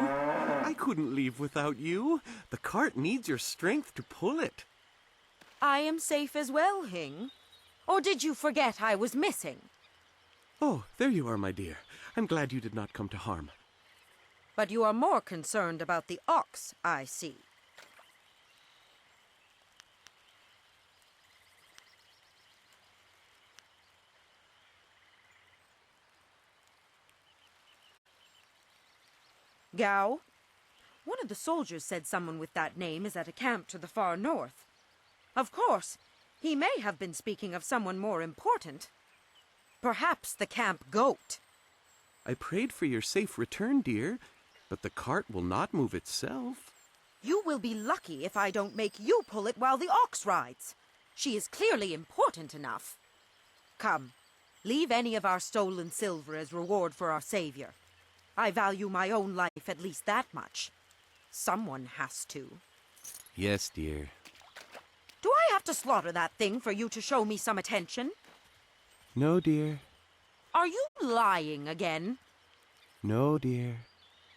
I couldn't leave without you. The cart needs your strength to pull it. I am safe as well, Hing. Or did you forget I was missing? Oh, there you are, my dear. I'm glad you did not come to harm. But you are more concerned about the ox, I see. Gao? One of the soldiers said someone with that name is at a camp to the far north. Of course, he may have been speaking of someone more important. Perhaps the camp goat. I prayed for your safe return, dear, but the cart will not move itself. You will be lucky if I don't make you pull it while the ox rides. She is clearly important enough. Come, leave any of our stolen silver as reward for our savior. I value my own life at least that much. Someone has to. Yes, dear. Do I have to slaughter that thing for you to show me some attention? No, dear. Are you lying again? No, dear.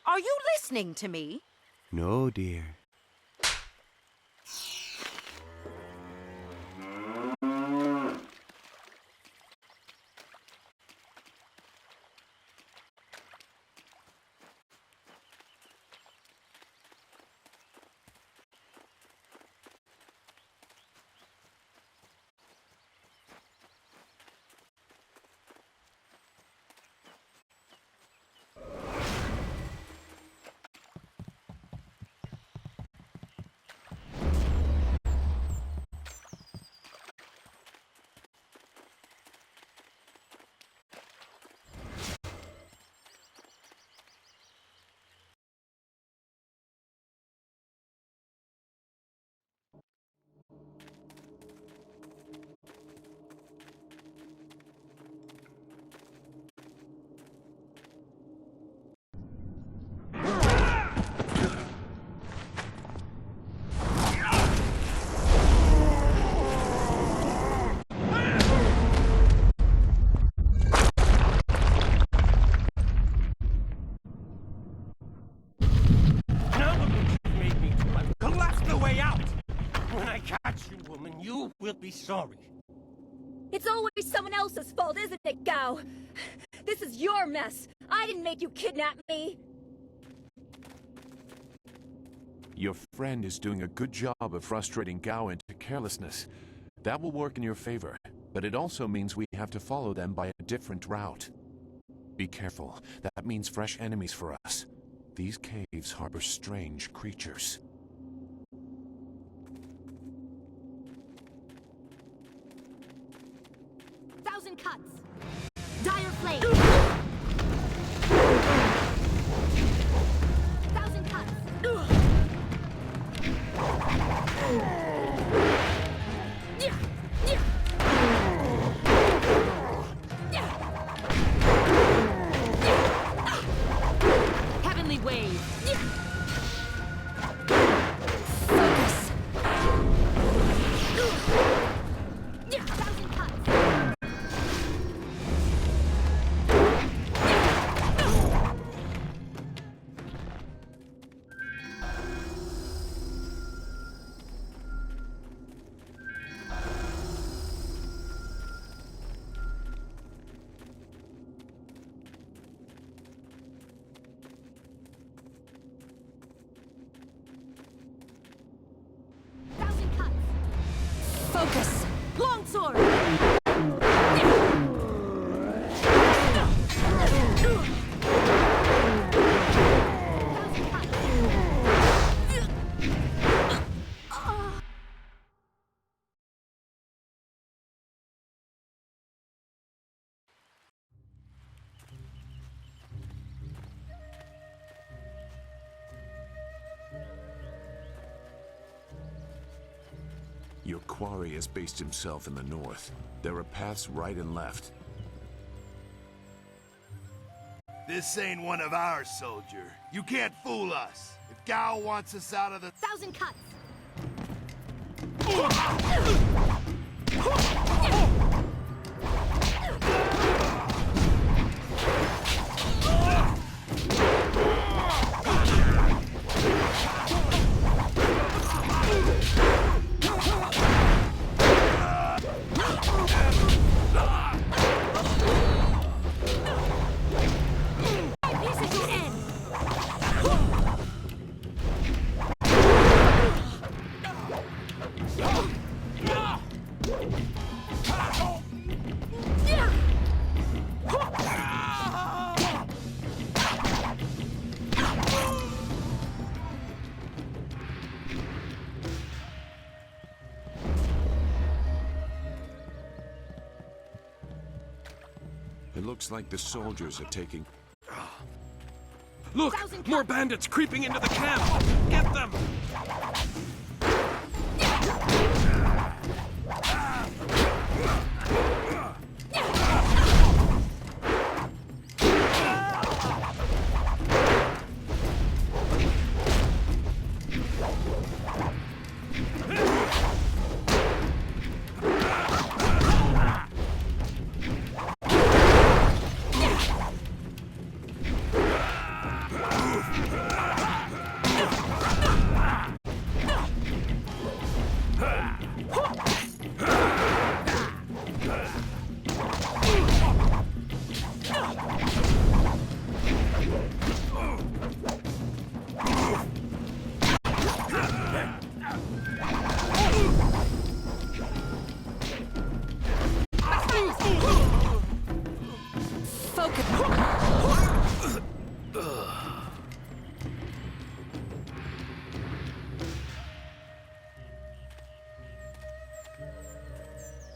Are you listening to me? No, dear. Be sorry. It's always someone else's fault, isn't it, Gao? This is your mess. I didn't make you kidnap me. Your friend is doing a good job of frustrating Gao into carelessness. That will work in your favor, but it also means we have to follow them by a different route. Be careful. That means fresh enemies for us. These caves harbor strange creatures. Cuts. Dire flame. Thousand cuts. Heavenly wave. Focus. Thousand cuts. Focus! Longsword! Your quarry has based himself in the north. There are paths right and left. This ain't one of ours, soldier. You can't fool us. If Gao wants us out of the... Thousand cuts! It looks like the soldiers are taking... Look! More bandits creeping into the camp! Get them!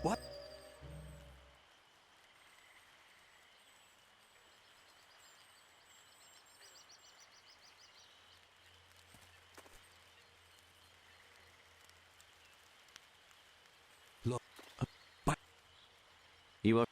What? Look, but You are.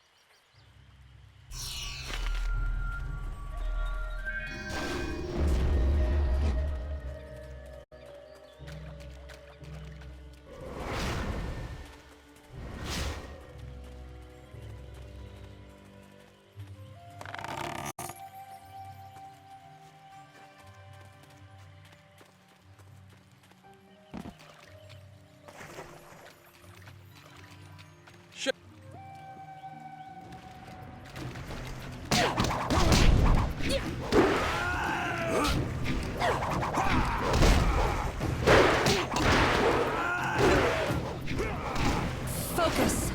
Focus!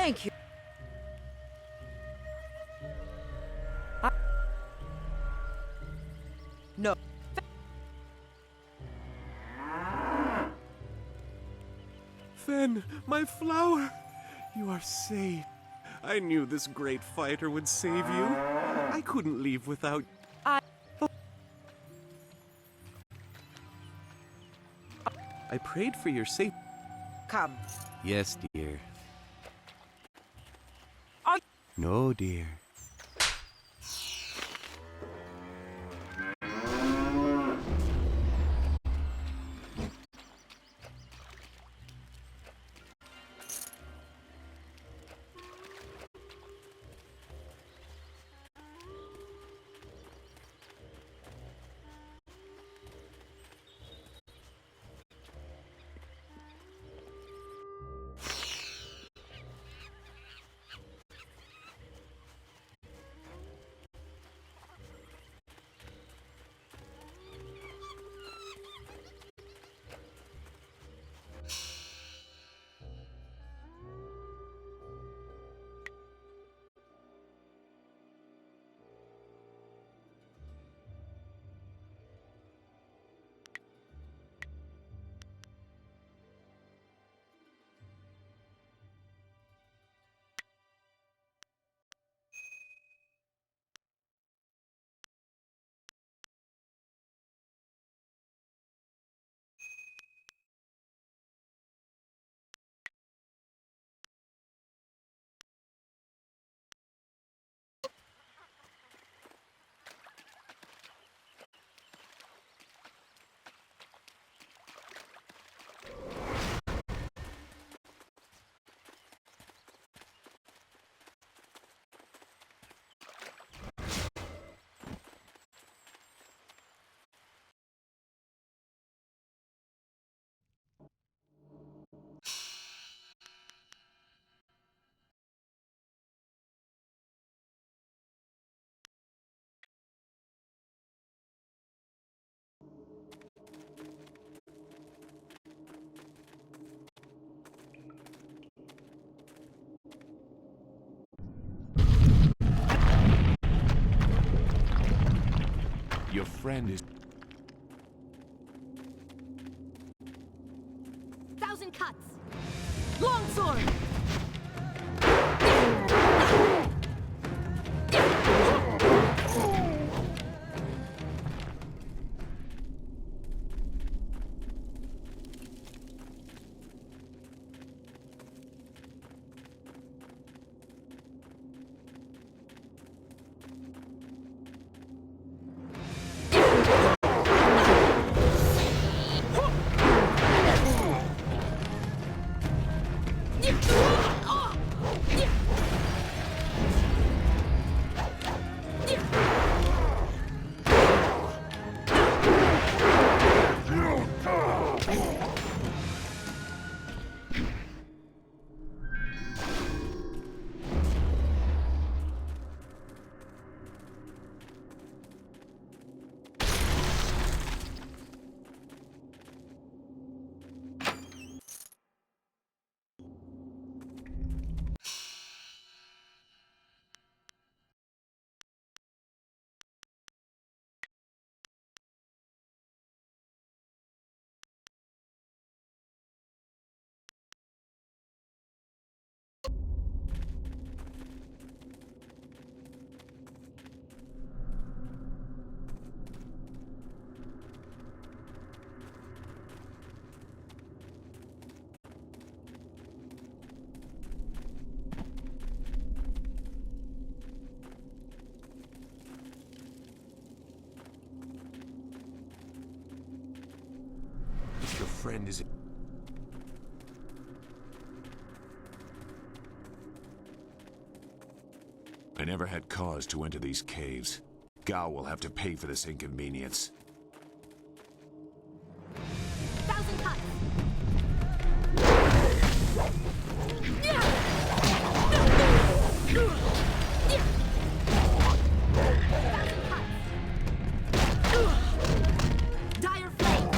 Thank you. No. Fen, my flower! You are safe. I knew this great fighter would save you. I couldn't leave without... I prayed for your safety. Come. Yes, dear. No, dear. Your friend is... Thousand cuts! Longsword! Your friend is... I never had cause to enter these caves. Gao will have to pay for this inconvenience. Thousand cuts! Dire flame!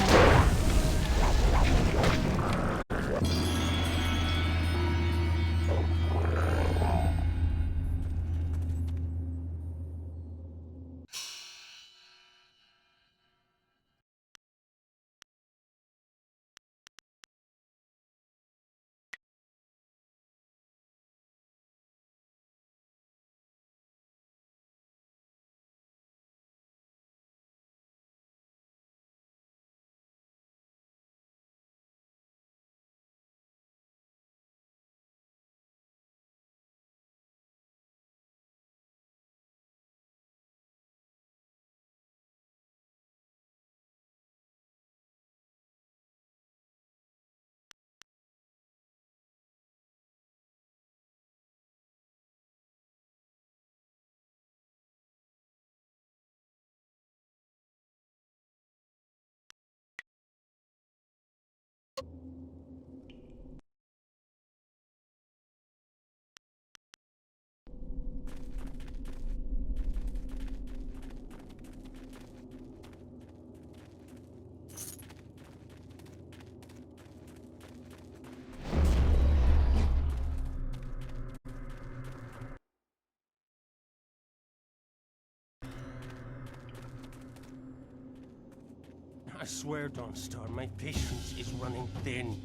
I swear, Dawnstar, my patience is running thin.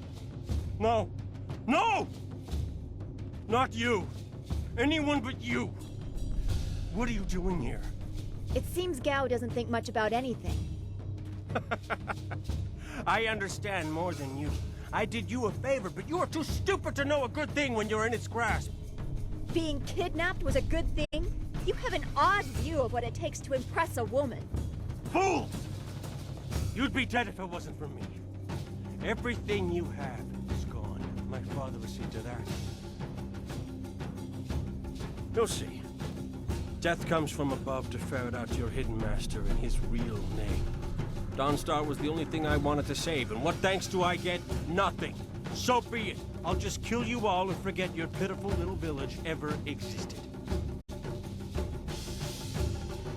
No! No! Not you! Anyone but you! What are you doing here? It seems Gao doesn't think much about anything. I understand more than you. I did you a favor, but you are too stupid to know a good thing when you're in its grasp. Being kidnapped was a good thing? You have an odd view of what it takes to impress a woman. Fools! You'd be dead if it wasn't for me. Everything you have is gone. My father will see to that. You'll see. Death comes from above to ferret out your hidden master and his real name. Dawnstar was the only thing I wanted to save, and what thanks do I get? Nothing. So be it. I'll just kill you all and forget your pitiful little village ever existed.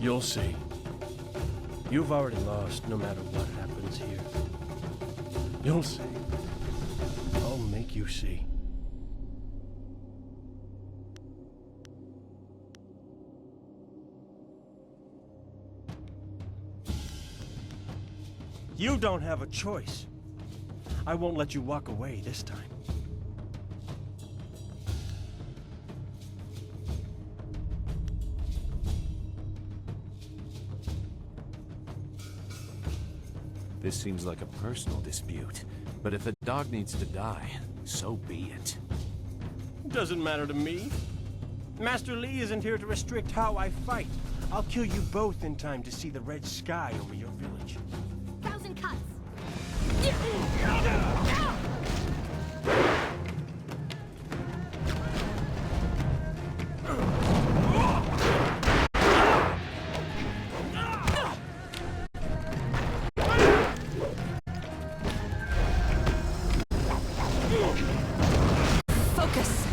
You'll see. You've already lost no matter what happens here. You'll see. I'll make you see. You don't have a choice. I won't let you walk away this time. This seems like a personal dispute, but if the dog needs to die, so be it. Doesn't matter to me. Master Li isn't here to restrict how I fight. I'll kill you both in time to see the red sky over your village. 1,000 cuts. Focus!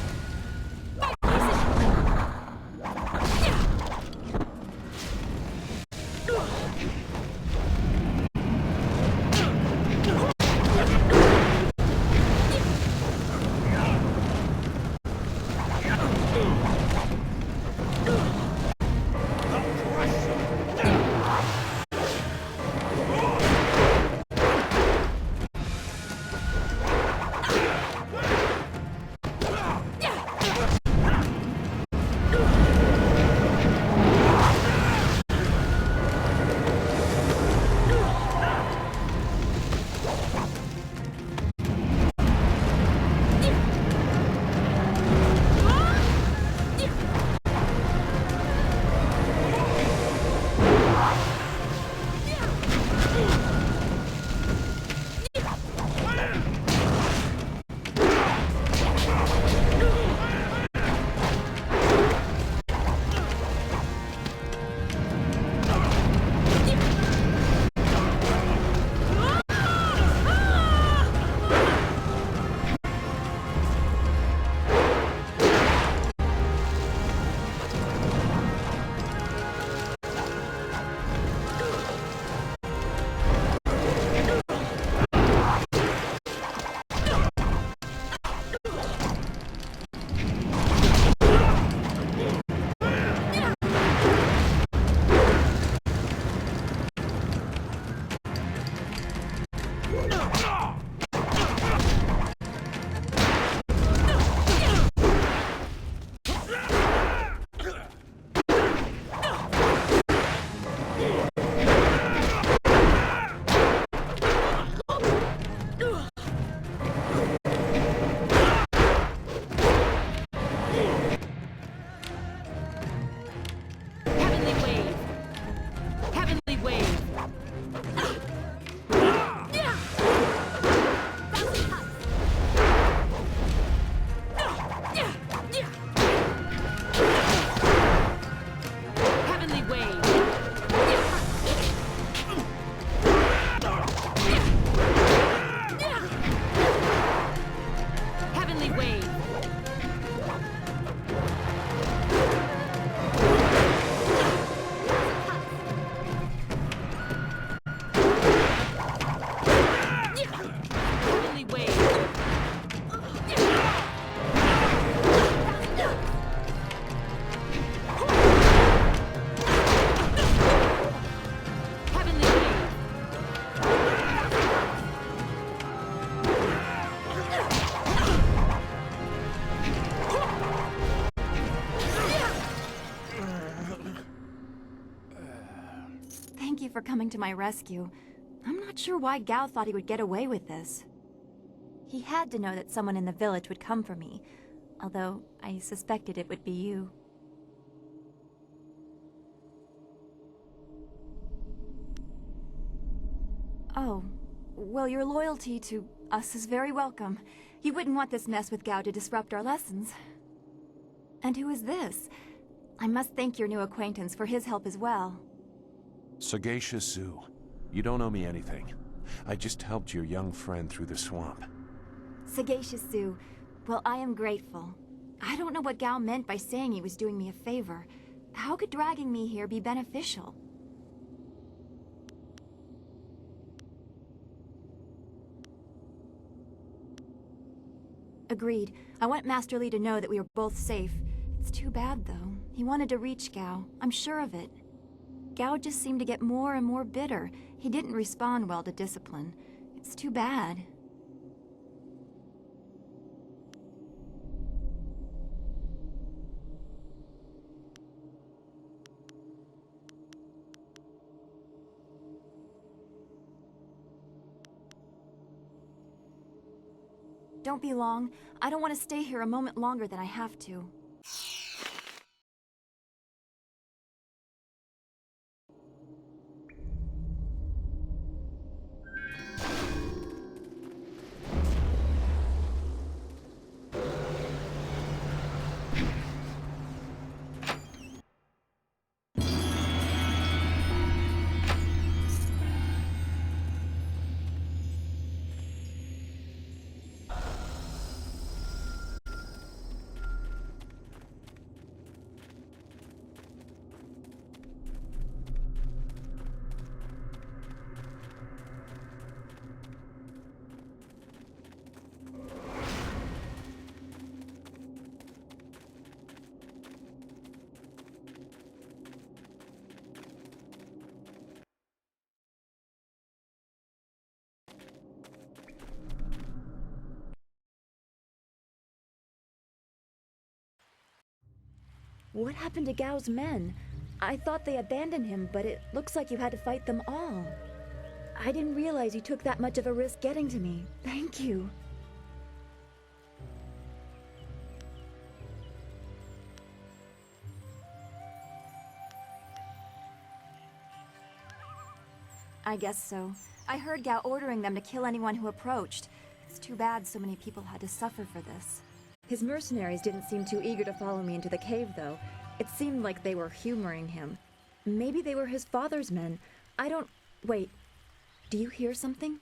Thank you for coming to my rescue. I'm not sure why Gao thought he would get away with this. He had to know that someone in the village would come for me, although I suspected it would be you. Oh, well, your loyalty to us is very welcome. You wouldn't want this mess with Gao to disrupt our lessons. And who is this? I must thank your new acquaintance for his help as well. Sagacious Zoo. You don't owe me anything. I just helped your young friend through the swamp. Sagacious Zoo. Well, I am grateful. I don't know what Gao meant by saying he was doing me a favor. How could dragging me here be beneficial? Agreed. I want Master Li to know that we are both safe. It's too bad, though. He wanted to reach Gao. I'm sure of it. Gao just seemed to get more and more bitter. He didn't respond well to discipline. It's too bad. Don't be long. I don't want to stay here a moment longer than I have to. What happened to Gao's men? I thought they abandoned him, but it looks like you had to fight them all. I didn't realize you took that much of a risk getting to me. Thank you. I guess so. I heard Gao ordering them to kill anyone who approached. It's too bad so many people had to suffer for this. His mercenaries didn't seem too eager to follow me into the cave, though. It seemed like they were humoring him. Maybe they were his father's men. I don't... Wait. Do you hear something?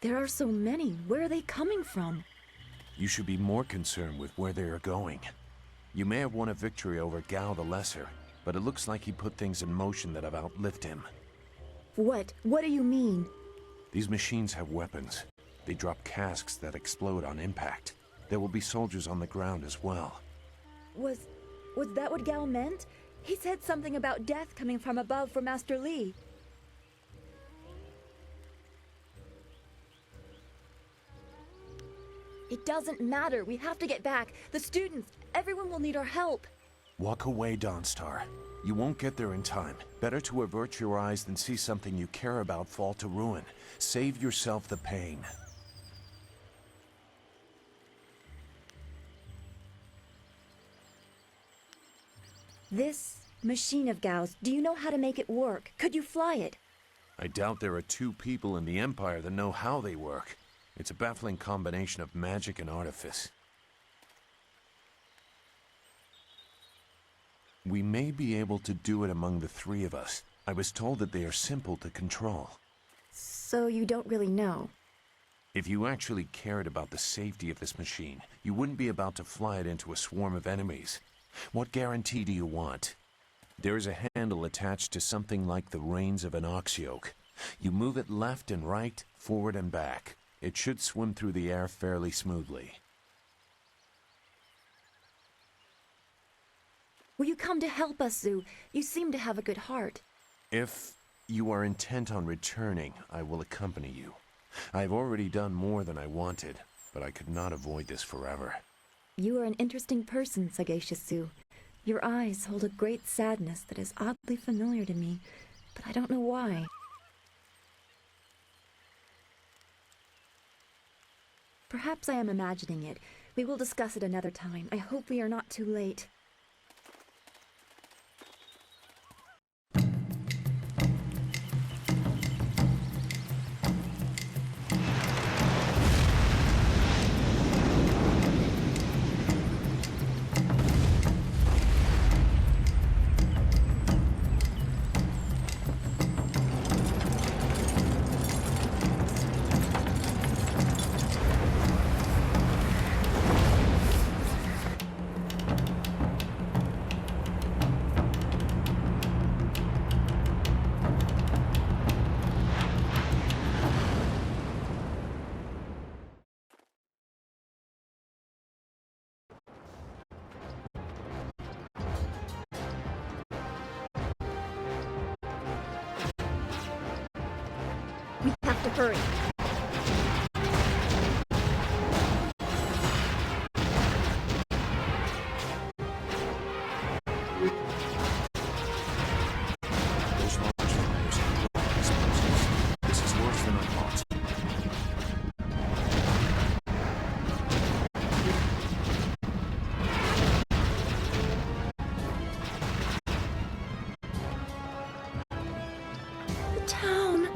There are so many. Where are they coming from? You should be more concerned with where they are going. You may have won a victory over Gao the Lesser, but it looks like he put things in motion that have outlived him. What? What do you mean? These machines have weapons. They drop casks that explode on impact. There will be soldiers on the ground as well. Was that what Gao meant? He said something about death coming from above for Master Li. It doesn't matter. We have to get back. The students, everyone will need our help. Walk away, Dawnstar. You won't get there in time. Better to avert your eyes than see something you care about fall to ruin. Save yourself the pain. This machine of Gao's, do you know how to make it work? Could you fly it? I doubt there are two people in the Empire that know how they work. It's a baffling combination of magic and artifice. We may be able to do it among the three of us. I was told that they are simple to control. So you don't really know? If you actually cared about the safety of this machine, you wouldn't be about to fly it into a swarm of enemies. What guarantee do you want? There is a handle attached to something like the reins of an ox yoke. You move it left and right, forward and back. It should swim through the air fairly smoothly. Will you come to help us, Zhu? You seem to have a good heart. If you are intent on returning, I will accompany you. I've already done more than I wanted, but I could not avoid this forever. You are an interesting person, Sagacious Zhu. Your eyes hold a great sadness that is oddly familiar to me, but I don't know why. Perhaps I am imagining it. We will discuss it another time. I hope we are not too late. Hurry. Those large fires and rock explosions. This is worse than I thought. The town.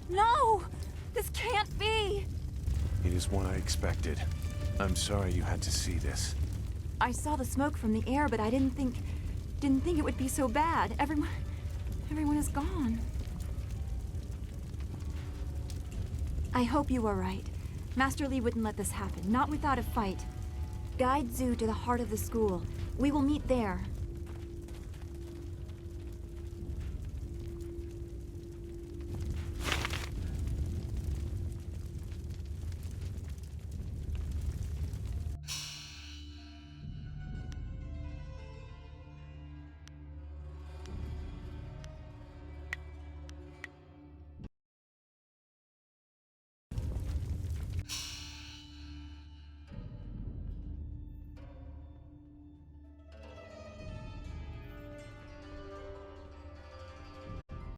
No! This can't be! It is what I expected. I'm sorry you had to see this. I saw the smoke from the air, but I didn't think it would be so bad. Everyone is gone. I hope you are right. Master Li wouldn't let this happen, not without a fight. Guide Zhu to the heart of the school. We will meet there.